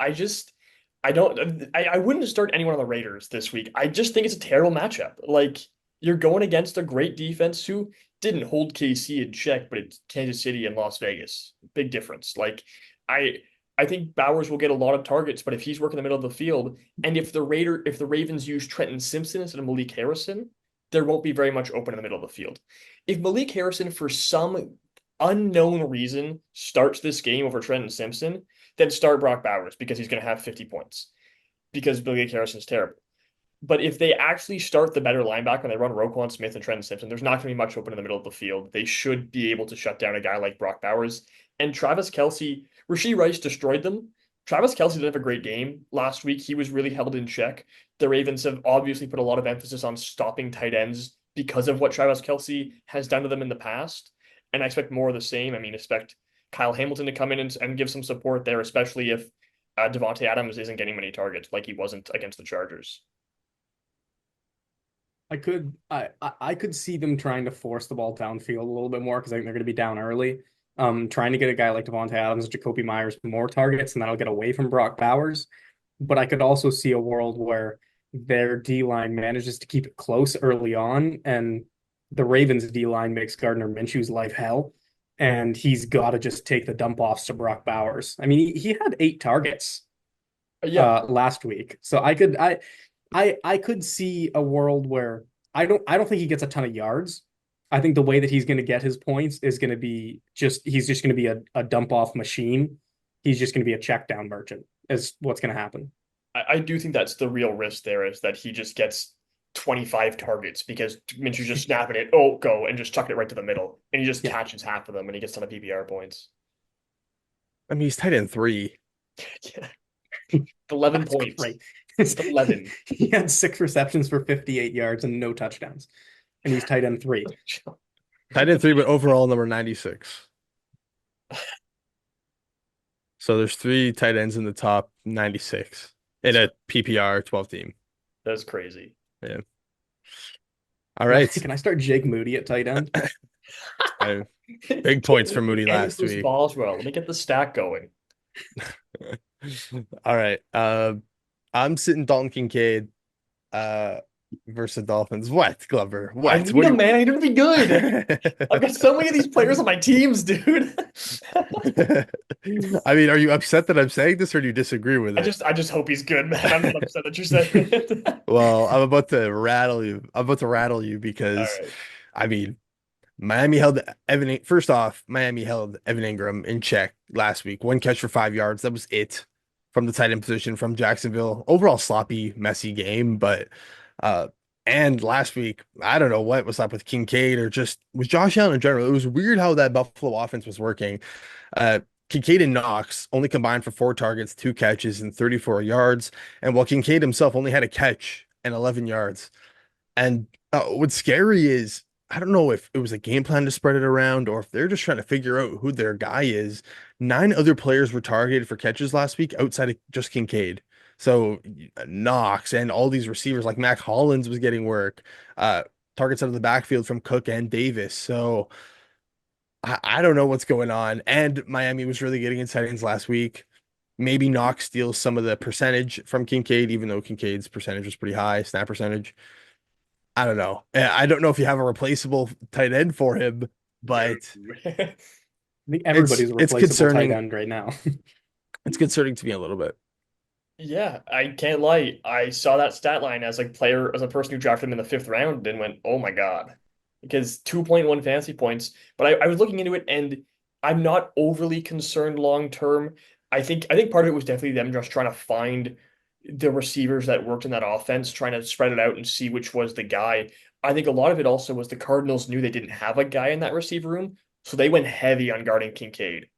I wouldn't start anyone on the Raiders this week. I just think it's a terrible matchup. Like you're going against a great defense who didn't hold KC in check, but it's Kansas City and Las Vegas. Big difference. Like I I think Bowers will get a lot of targets, but if he's working in the middle of the field, and if the Ravens use Trenton Simpson instead of Malik Harrison, there won't be very much open in the middle of the field. If Malik Harrison, for some unknown reason, starts this game over Trenton Simpson, then start Brock Bowers because he's going to have 50 points because Malik Harrison is terrible. But if they actually start the better linebacker and they run Roquan Smith and Trenton Simpson, there's not going to be much open in the middle of the field. They should be able to shut down a guy like Brock Bowers. And Travis Kelce, Rashee Rice destroyed them. Travis Kelce did have a great game last week. He was really held in check. The Ravens have obviously put a lot of emphasis on stopping tight ends because of what Travis Kelce has done to them in the past. And I expect more of the same. I mean, expect Kyle Hamilton to come in and give some support there, especially if Devontae Adams isn't getting many targets like he wasn't against the Chargers. I could see them trying to force the ball downfield a little bit more because I think they're going to be down early. Trying to get a guy like Devontae Adams, Jacoby Myers more targets, and that'll get away from Brock Bowers. But I could also see a world where their D line manages to keep it close early on, and the Ravens D line makes Gardner Minshew's life hell, and he's got to just take the dump offs to Brock Bowers. I mean, he had 8 targets Yeah, last week, so I could see a world where I don't think he gets a ton of yards. I think the way that he's going to get his points is going to be he's just going to be a dump off machine. He's just going to be a check down merchant is what's going to happen. I do think that's the real risk there is that he just gets 25 targets because Minshew's just snapping it, oh, go, and just chucking it right to the middle. And he just Yeah. catches half of them and he gets a ton of PPR points. I mean, he's tight end 3. Yeah. 11 That's points. great. 11. He had 6 receptions for 58 yards and no touchdowns. And he's tight end 3. Tight end 3, but overall number 96. So there's 3 tight ends in the top 96 in a PPR 12 team. That's crazy. Yeah. All right. Can I start Jake Moody at tight end? Big points for Moody And last Bruce week. Boswell. Let me get the stack going. All right. I'm sitting Dalton Kincaid versus the Dolphins. What, Glover? I What? need What him, man. I need him to be good. I've got so many of these players on my teams, dude. I mean, are you upset that I'm saying this, or do you disagree with it? I just hope he's good, man. I'm not upset that you're saying it. Well, I'm about to rattle you. I'm about to rattle you All because, right. I mean, Miami held Evan. First off, Miami held Evan Ingram in check last week. 1 catch for 5 yards. That was it from the tight end position from Jacksonville. Overall sloppy, messy game, but uh, and last week, I don't know what was up with Kincaid or just with Josh Allen in general. It was weird how that Buffalo offense was working. Uh, Kincaid and Knox only combined for 4 targets, 2 catches, and 34 yards. And while Kincaid himself only had a catch and 11 yards. And what's scary is I don't know if it was a game plan to spread it around or if they're just trying to figure out who their guy is. 9 other players were targeted for catches last week outside of just Kincaid. So Knox and all these receivers like Mac Hollins was getting work, targets out of the backfield from Cook and Davis. So I don't know what's going on. And Miami was really getting inside ins last week. Maybe Knox steals some of the percentage from Kincaid, even though Kincaid's percentage was pretty high, snap percentage. I don't know. I don't know if you have a replaceable tight end for him, but I think it's everybody's a it's replaceable tight concerning. end right now. It's concerning to me a little bit. Yeah, I can't lie. I saw that stat line as a player, as a person who drafted him in the fifth round and went, oh my God. Because 2.1 fantasy points. But I was looking into it and I'm not overly concerned long term. I think part of it was definitely them just trying to find the receivers that worked in that offense, trying to spread it out and see which was the guy. I think a lot of it also was the Cardinals knew they didn't have a guy in that receiver room, so they went heavy on guarding Kincaid.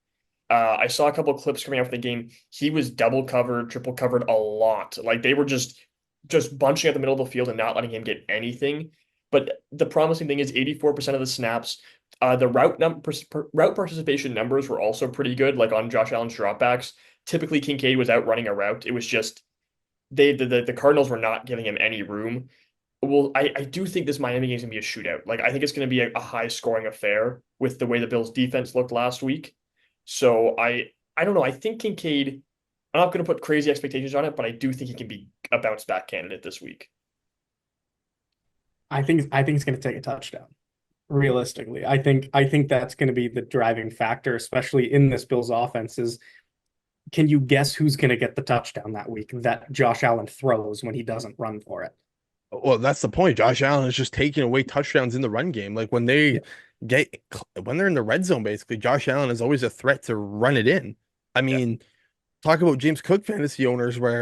I saw a couple of clips coming out from the game. He was double covered, triple covered a lot. Like they were just bunching at the middle of the field and not letting him get anything. But the promising thing is 84% of the snaps. The route participation numbers were also pretty good, like on Josh Allen's dropbacks. Typically, Kincaid was out running a route. It was just the Cardinals were not giving him any room. Well, I do think this Miami game is gonna be a shootout. Like I think it's gonna be a high scoring affair with the way the Bills defense looked last week. So I don't know. I think Kincaid, I'm not gonna put crazy expectations on it, but I do think he can be a bounce back candidate this week. I think it's going to take a touchdown. Realistically, I think that's going to be the driving factor, especially in this Bills offense. Is can you guess who's going to get the touchdown that week that Josh Allen throws when he doesn't run for it? Well, that's the point. Josh Allen is just taking away touchdowns in the run game. Like Yeah. get when they're in the red zone, basically, Josh Allen is always a threat to run it in. I Yeah. mean, talk about James Cook fantasy owners where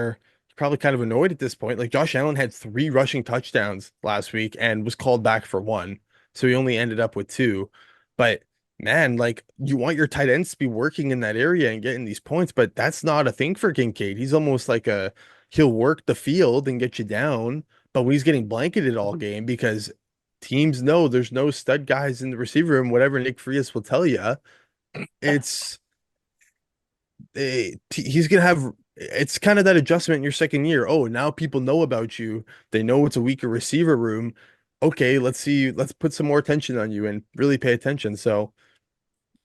you're probably kind of annoyed at this point. Like Josh Allen had 3 rushing touchdowns last week and was called back for 1. So he only ended up with 2. But man, like you want your tight ends to be working in that area and getting these points, but that's not a thing for Kincaid. He's almost like he'll work the field and get you down, but when he's getting blanketed all game because teams know there's no stud guys in the receiver room, whatever Nick Frias will tell you, it's he's gonna have it's kind of that adjustment in your second year. Oh, now people know about you. They know it's a weaker receiver room. Okay, let's see. Let's put some more attention on you and really pay attention. So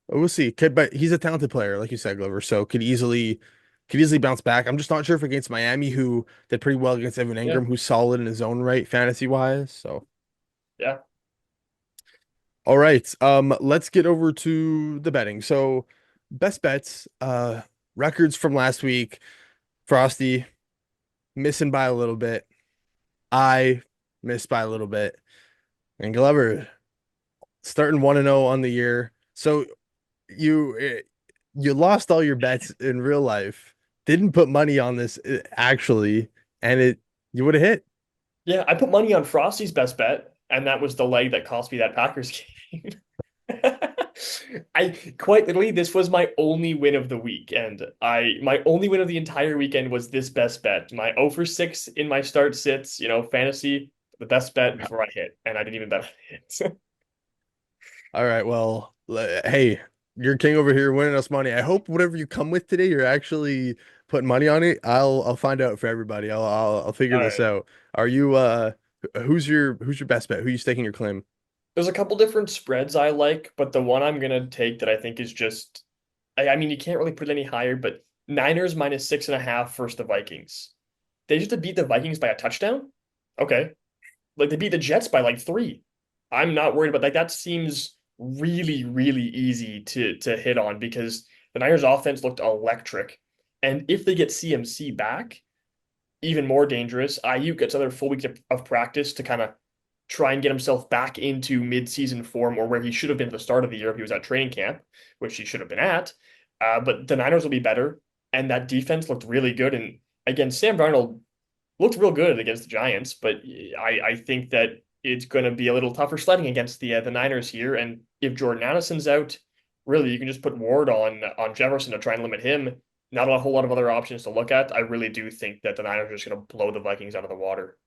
we'll see. But he's a talented player, like you said, Glover. So could easily bounce back. I'm just not sure if against Miami, who did pretty well against Evan Yeah, Ingram, who's solid in his own right, fantasy wise. So yeah. all right. Let's get over to the betting. So best bets, records from last week. Frosty missing by a little bit. I missed by a little bit. And Glover starting 1-0 on the year. So you lost all your bets in real life. Didn't put money on this actually, and it you would have hit. Yeah, I put money on Frosty's best bet, and that was the leg that cost me that Packers game. I quite literally, this was my only win of the week, and my only win of the entire weekend was this best bet. My 0 for 6 in my start sits, fantasy, the best bet before I hit, and I didn't even bet on it. All right, well, hey, you're king over here winning us money. I hope whatever you come with today, you're actually putting money on it. I'll find out for everybody. I'll figure All this right. out. Are you who's your best bet? Who you staking your claim? There's a couple different spreads I like, but the one I'm gonna take that I think is just, I mean, you can't really put it any higher, but Niners minus 6.5 versus the Vikings. They just to beat the Vikings by a touchdown? Okay. Like they beat the Jets by like 3. I'm not worried about that seems really, really easy to hit on because the Niners offense looked electric. And if they get CMC back, even more dangerous. Ayuk gets another full week of practice to kind of try and get himself back into mid-season form or where he should have been at the start of the year if he was at training camp, which he should have been at. But the Niners will be better, and that defense looked really good. And again, Sam Darnold looked real good against the Giants, but I think that it's going to be a little tougher sledding against the Niners here. And if Jordan Addison's out, really you can just put Ward on Jefferson to try and limit him. Not a whole lot of other options to look at. I really do think that the Niners are just going to blow the Vikings out of the water.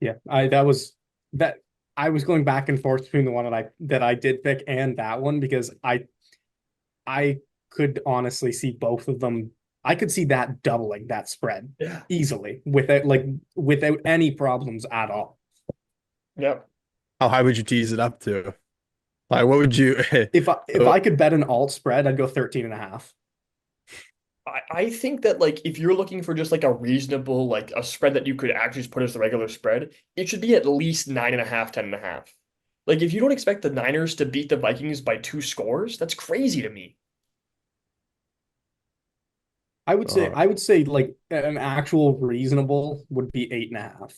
Yeah, that I was going back and forth between the one that I did pick and that one because I could honestly see both of them. I could see that doubling that spread Yeah. easily without any problems at all. Yep. How high would you tease it up to? Like, what would you? If I could bet an alt spread, I'd go 13 and a half. I think that like if you're looking for just like a reasonable like a spread that you could actually just put as the regular spread, it should be at least 9.5, 10.5. Like if you don't expect the Niners to beat the Vikings by 2 scores, that's crazy to me. Uh, I would say like an actual reasonable would be 8.5.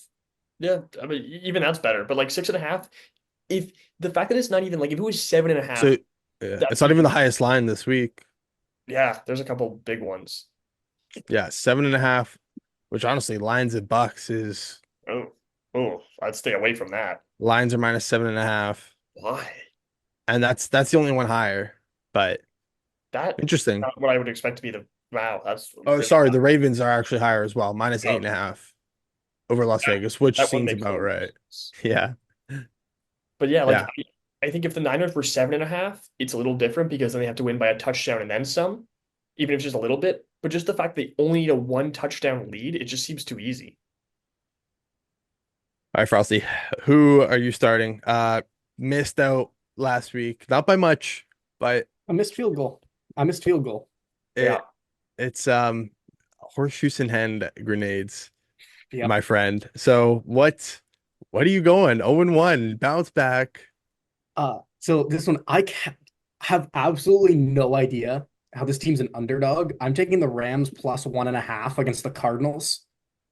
Yeah, I mean even that's better. But like 6.5, if the fact that it's not even like if it was seven and a so half, yeah, that'd it's not even the be highest line this week. yeah, there's a couple big ones. Yeah, 7.5, which honestly, lines at Bucks is Oh, oh, I'd stay away from that. lines are minus 7.5, Why? and that's the only one higher. But That interesting. not what I would expect to be the wow, that's Oh, really sorry, the Ravens are actually higher as well, minus eight high. and a Okay. half over Las Yeah, Vegas, which that would seems make about total right. sense. Yeah, But yeah, like yeah. I think if the Niners were 7.5, it's a little different because then they have to win by a touchdown and then some, even if it's just a little bit. But just the fact they only need a one touchdown lead, it just seems too easy. All right, Frosty, who are you starting? Missed out last week, not by much, but A missed field goal. I missed field goal. Yeah. it it's horseshoes and hand grenades, Yep. my friend. So what are you going? 0-1, bounce back. So this one have absolutely no idea how this team's an underdog. I'm taking the Rams plus 1.5 against the Cardinals.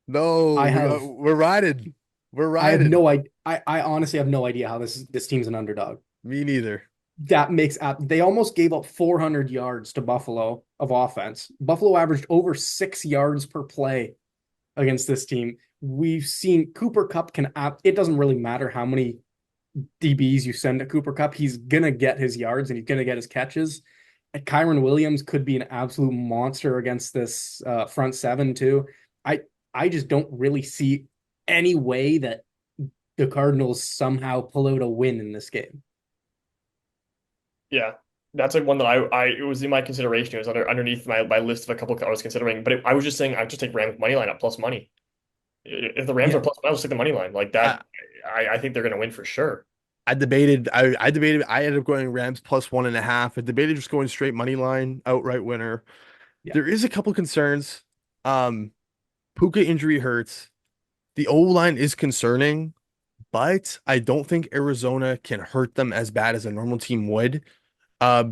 No, I have we're riding. We're I have riding. no idea. I honestly have no idea how this team's an underdog. Me neither. That makes they almost gave up 400 yards to Buffalo of offense. Buffalo averaged over 6 yards per play against this team. We've seen Cooper Cup it doesn't really matter how many DBs you send to Cooper Cup, he's gonna get his yards and he's gonna get his catches. And Kyron Williams could be an absolute monster against this front seven too. I I just don't really see any way that the Cardinals somehow pull out a win in this game. Yeah. That's like one that I it was in my consideration. It was underneath my list of a couple I was considering, but I was just saying I'd just take Rams money line at plus money. If the Rams Yeah, are plus, I'll just take the money line like I that. I think they're going to win for sure. I debated. I ended up going Rams plus 1.5. I debated just going straight money line, outright winner. yeah, There is a couple concerns. Um, Puka injury hurts. The O line is concerning, but I don't think Arizona can hurt them as bad as a normal team would. Uh,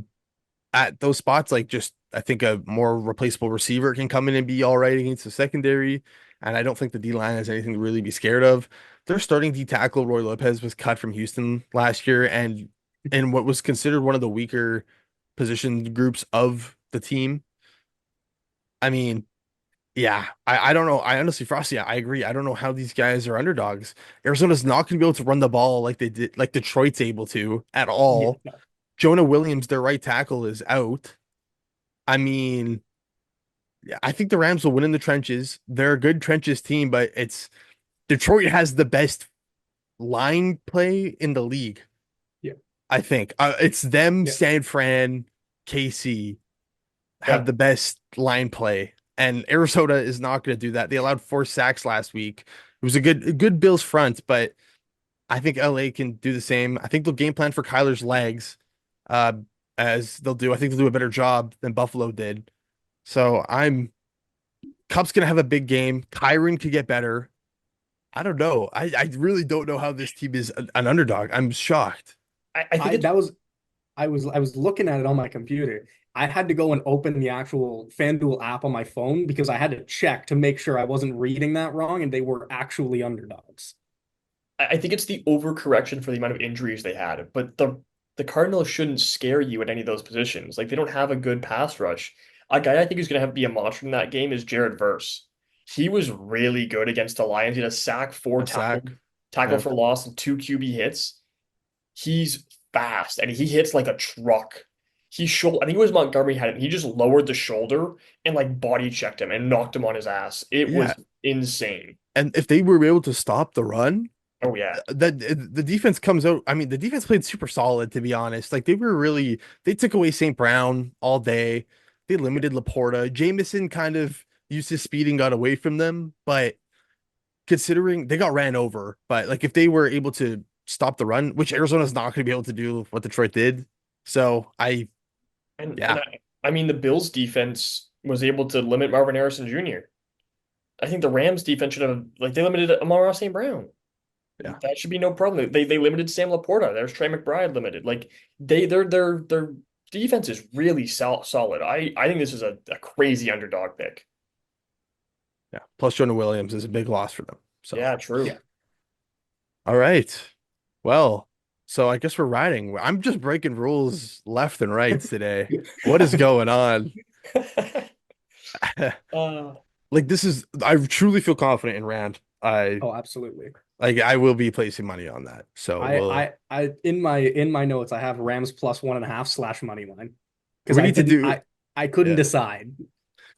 at those spots, like just I think a more replaceable receiver can come in and be all right against the secondary. And I don't think the D line has anything to really be scared of. Their starting D tackle, Roy Lopez, was cut from Houston last year, and in what was considered one of the weaker position groups of the team. I mean, yeah, I don't know. I honestly, Frosty, I agree. I don't know how these guys are underdogs. Arizona's not going to be able to run the ball like they did, like Detroit's able to at yeah. all. No, Jonah Williams, their right tackle, is out. I mean, yeah, I think the Rams will win in the trenches. They're a good trenches team, but it's Detroit has the best line play in the league. yeah, I think it's them, yeah, San Fran, KC have Yeah, the best line play, and Arizona is not going to do that. They allowed 4 sacks last week. It was a good Bills front, but I think LA can do the same. I think they'll game plan for Kyler's legs, uh, as they'll do. I think they'll do a better job than Buffalo did. So I'm Cup's gonna have a big game. Kyron could get better. I don't know. I really don't know how this team is an underdog. I'm shocked. I think I it's that was I was looking at it on my computer. I had to go and open the actual FanDuel app on my phone because I had to check to make sure I wasn't reading that wrong and they were actually underdogs. I think it's the overcorrection for the amount of injuries they had, but the Cardinals shouldn't scare you at any of those positions. Like they don't have a good pass rush. A guy I think who's going to have to be a monster in that game is Jared Verse. He was really good against the Lions. He had a sack, four A sack. tackle Yeah. for loss, and two QB hits. He's fast and he hits like a truck. I think it was Montgomery had it. He just lowered the shoulder and like body checked him and knocked him on his ass. It Yeah. was insane. And if they were able to stop the run, Oh yeah. the defense comes out. I mean, the defense played super solid, to be honest. Like they took away St. Brown all day. They limited Laporta. Jameson kind of used his speed and got away from them, but considering they got ran over, but like if they were able to stop the run, which Arizona's not going to be able to do what Detroit did. So And yeah, I mean the Bills defense was able to limit Marvin Harrison Jr. I think the Rams defense should have like they limited Amon-Ra St. Brown. yeah, That should be no problem. They limited Sam Laporta. There's Trey McBride limited. Like their defense is really solid. I think this is a crazy underdog pick. yeah. Plus Jonah Williams is a big loss for them. So Yeah, true. Yeah. all right. Well, so I guess we're riding. I'm just breaking rules left and right today. What is going on? Uh, Like I truly feel confident in Rand. I Oh, absolutely. like I will be placing money on that. So I in my notes I have Rams plus 1.5 slash money line because we need to do I couldn't yeah. decide.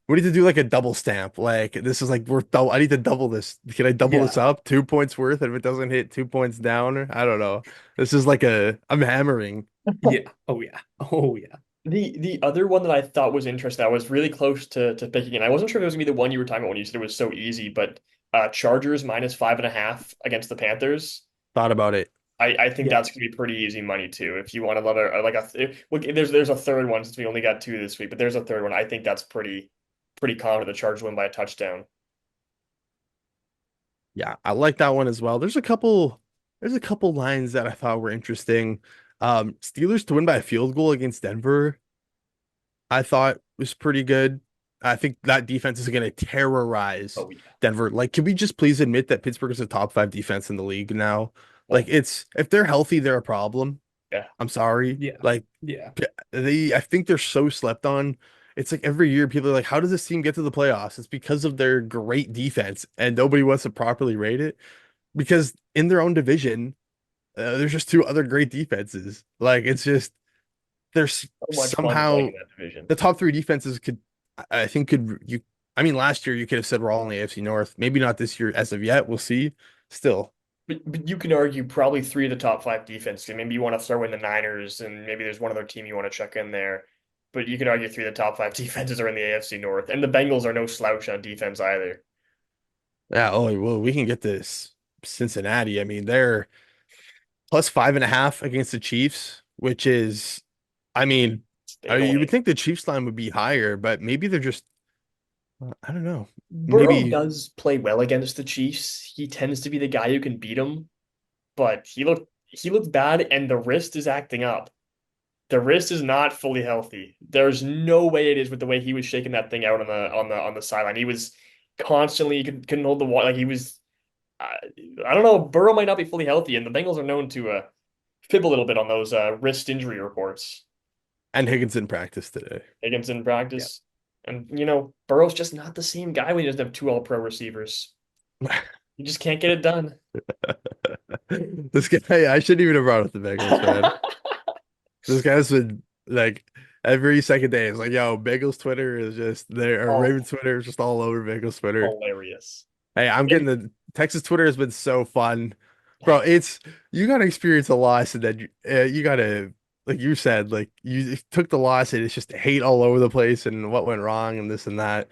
We need to do like a double stamp. Like this is like worth double. I need to double this. Can I double this Yeah, up? 2 points worth, and if it doesn't hit 2 points down, I don't know. This is I'm hammering. yeah, oh yeah, oh yeah, the other one that I thought was interesting, I was really close to picking, and I wasn't sure if it was gonna be the one you were talking about when you said it was so easy, but Chargers minus 5.5 against the Panthers. Thought about it. I think yeah. that's gonna be pretty easy money too. If you want to let look, there's a third one since we only got two this week, but there's a third one. I think that's pretty common. The Chargers win by a touchdown. Yeah, I like that one as well. There's a couple lines that I thought were interesting. Steelers to win by a field goal against Denver, I thought was pretty good. I think that defense is going to terrorize Oh yeah. Denver. Like, can we just please admit that Pittsburgh is a top 5 defense in the league now? Like, Well, it's if they're healthy, they're a problem. yeah. I'm sorry. Yeah. Like, Yeah. I think they're so slept on. It's like every year people are like, how does this team get to the playoffs? It's because of their great defense, and nobody wants to properly rate it because in their own division, there's just two other great defenses. Like, it's just there's So much fun playing somehow in that division. the top three defenses could, I think, could you. I mean, last year you could have said we're all in the AFC North. Maybe not this year as of yet. We'll see. Still. But you can argue probably three of the top five defenses. Maybe you want to throw in the Niners, and maybe there's one other team you want to check in there. But you can argue three of the top five defenses are in the AFC North, and the Bengals are no slouch on defense either. Yeah, oh well, we can get this Cincinnati. I mean, they're plus 5.5 against the Chiefs, which is, I mean, you would Stabilizing. think the Chiefs line would be higher, but maybe they're just, I don't know. Burrow Maybe, does play well against the Chiefs. He tends to be the guy who can beat them, but he looked bad, and the wrist is acting up. The wrist is not fully healthy. There's no way it is with the way he was shaking that thing out on the sideline. He was constantly couldn't hold the wall. Like he was, I don't know. Burrow might not be fully healthy, and the Bengals are known to fib a little bit on those wrist injury reports. and Higgins in practice today. Higgins in Yeah. practice, and Burrow's just not the same guy when he doesn't have two All-Pro receivers. You just can't get it done. This guy, I shouldn't even have brought up the Bengals, man. This guy's been like every second day. It's like, yo, Bengals Twitter is just there, or Oh, Ravens Twitter is just all over Bengals Twitter. hilarious. Hey, I'm getting the Texas Twitter has been so fun, bro. It's you got to experience a loss, and then you got to, like you said, like you took the loss, and it's just hate all over the place, and what went wrong, and this and that.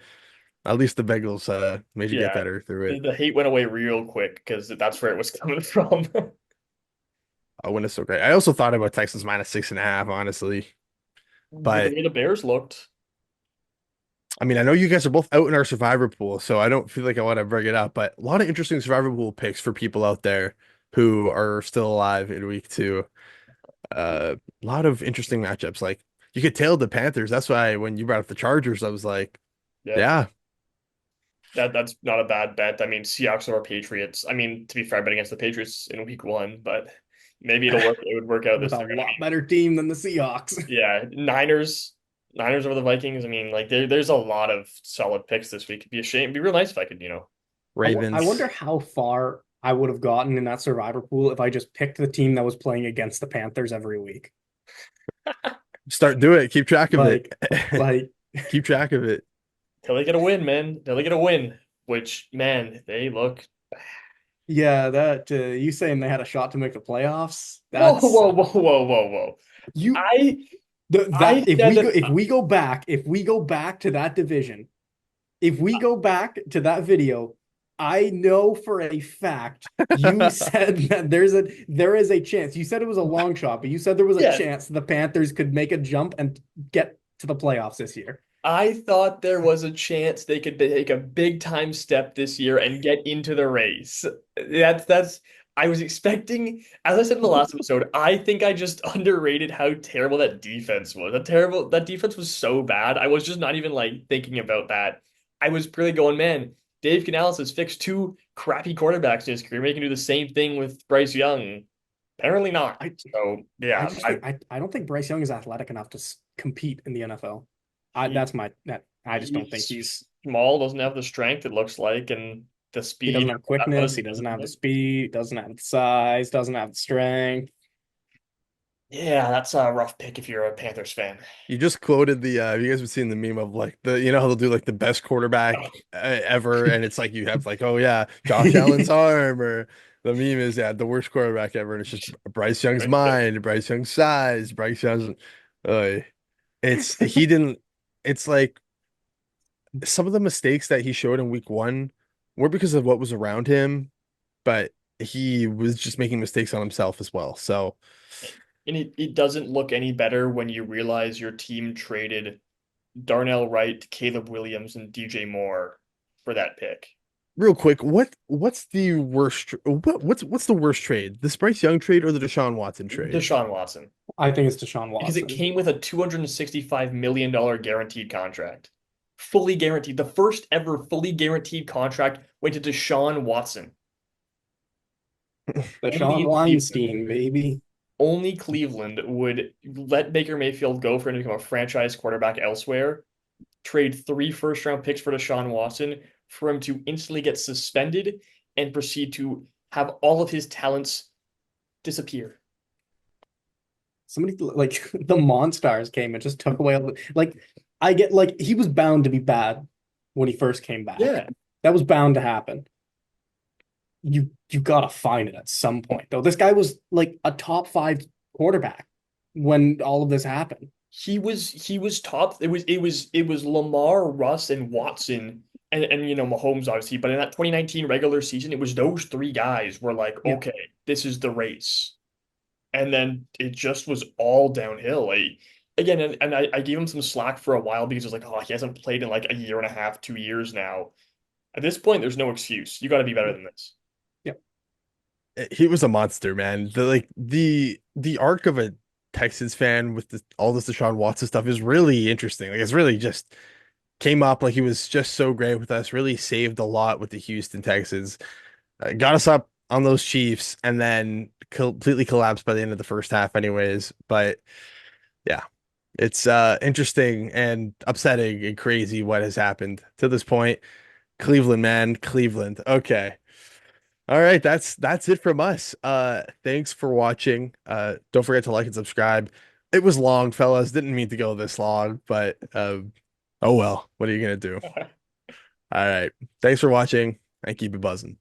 At least the Bengals made you get Yeah, better through the, it. the hate went away real quick because that's where it was coming from. A win is so great. I also thought about Texans minus 6.5, honestly, With the but way the Bears looked. I mean, I know you guys are both out in our survivor pool, so I don't feel like I want to bring it up, but a lot of interesting survivor pool picks for people out there who are still alive in week two. A lot of interesting matchups. Like you could tail the Panthers. That's why when you brought up the Chargers, I was like, Yeah, yeah, that's not a bad bet. I mean, Seahawks or Patriots. I mean, to be fair, I bet against the Patriots in week one, but maybe it'll work. It would work out With this a time. I lot mean, better team than the Seahawks. yeah, Niners over the Vikings. I mean, like there's a lot of solid picks this week. It'd be a shame. It'd be real nice if I could, I Ravens. wonder how far I would have gotten in that survivor pool if I just picked the team that was playing against the Panthers every week. Start doing it. Keep track of it. Like, like, Keep track of it. till they get a win, man. Till they get a win, which man, they look. yeah, that you saying they had a shot to make the playoffs? Whoa, That's whoa, whoa, whoa, whoa, whoa. you I I that said that. if we go back to that division, if we go back to that video, I know for a fact you said that there is a chance. You said it was a long shot, but you said there was a Yeah, chance the Panthers could make a jump and get to the playoffs this year. I thought there was a chance they could take a big time step this year and get into the race. That's I was expecting, as I said in the last episode, I think I just underrated how terrible that defense was. That defense was so bad. I was just not even like thinking about that. I was really going, man, Dave Canales has fixed two crappy quarterbacks in his career. Maybe he can do the same thing with Bryce Young. Apparently not. I So I yeah, just think I don't think Bryce Young is athletic enough to compete in the NFL. I he that's my that I just don't think he's small, doesn't have the strength it looks like, and the he speed doesn't have quickness, he doesn't have the athleticism. speed, doesn't have the size, doesn't have the strength. Yeah, that's a rough pick if you're a Panthers fan. You just quoted the have you guys been seeing the meme of like how they'll do like the best quarterback ever, and it's like you have like, oh yeah, Josh Allen's arm, or the meme is, yeah, the worst quarterback ever, and it's just Bryce Young's mind, Bryce Young's size, Bryce Young's uh it's he didn't it's like some of the mistakes that he showed in week one were because of what was around him, but he was just making mistakes on himself as well. So And it doesn't look any better when you realize your team traded Darnell Wright, Caleb Williams, and DJ Moore for that pick. real quick, what's the worst what's the worst trade? The Bryce Young trade or the Deshaun Watson trade? Deshaun Watson. I think it's Deshaun Because it Watson. came with a $265 million guaranteed contract. Fully guaranteed. The first ever fully guaranteed contract went to Deshaun Watson. Only Deshaun in Cleveland. Weinstein, baby. Only Cleveland would let Baker Mayfield go for him to become a franchise quarterback elsewhere, trade 3 first-round picks for Deshaun Watson for him to instantly get suspended and proceed to have all of his talents disappear. Somebody like the Monstars came and just took away all like I get like he was bound to be bad when he first came back. Yeah. That was bound to happen. you gotta find it at some point though. This guy was like a top five quarterback when all of this happened. He was top. It was Lamar, Russ, and Watson, and Mahomes obviously. But in that 2019 regular season, it was those three guys were like, Yeah. okay, this is the race, and then it just was all downhill. Again, and I gave him some slack for a while because it was like, oh, he hasn't played in like a year and a half, 2 years now. At this point, there's no excuse. You got to be better than this. Yeah. He was a monster, man. The arc of a Texans fan with all this Deshaun Watson stuff is really interesting. Like it's really just came up like he was just so great with us. Really saved a lot with the Houston Texans. Got us up on those Chiefs, and then completely collapsed by the end of the first half, anyways. But yeah, it's interesting and upsetting and crazy what has happened to this point. Cleveland, man, Cleveland. Okay. All right, that's it from us. Thanks for watching. Don't forget to like and subscribe. It was long, fellas. Didn't mean to go this long, but oh well. What are you gonna do? All right. Thanks for watching and keep it buzzing.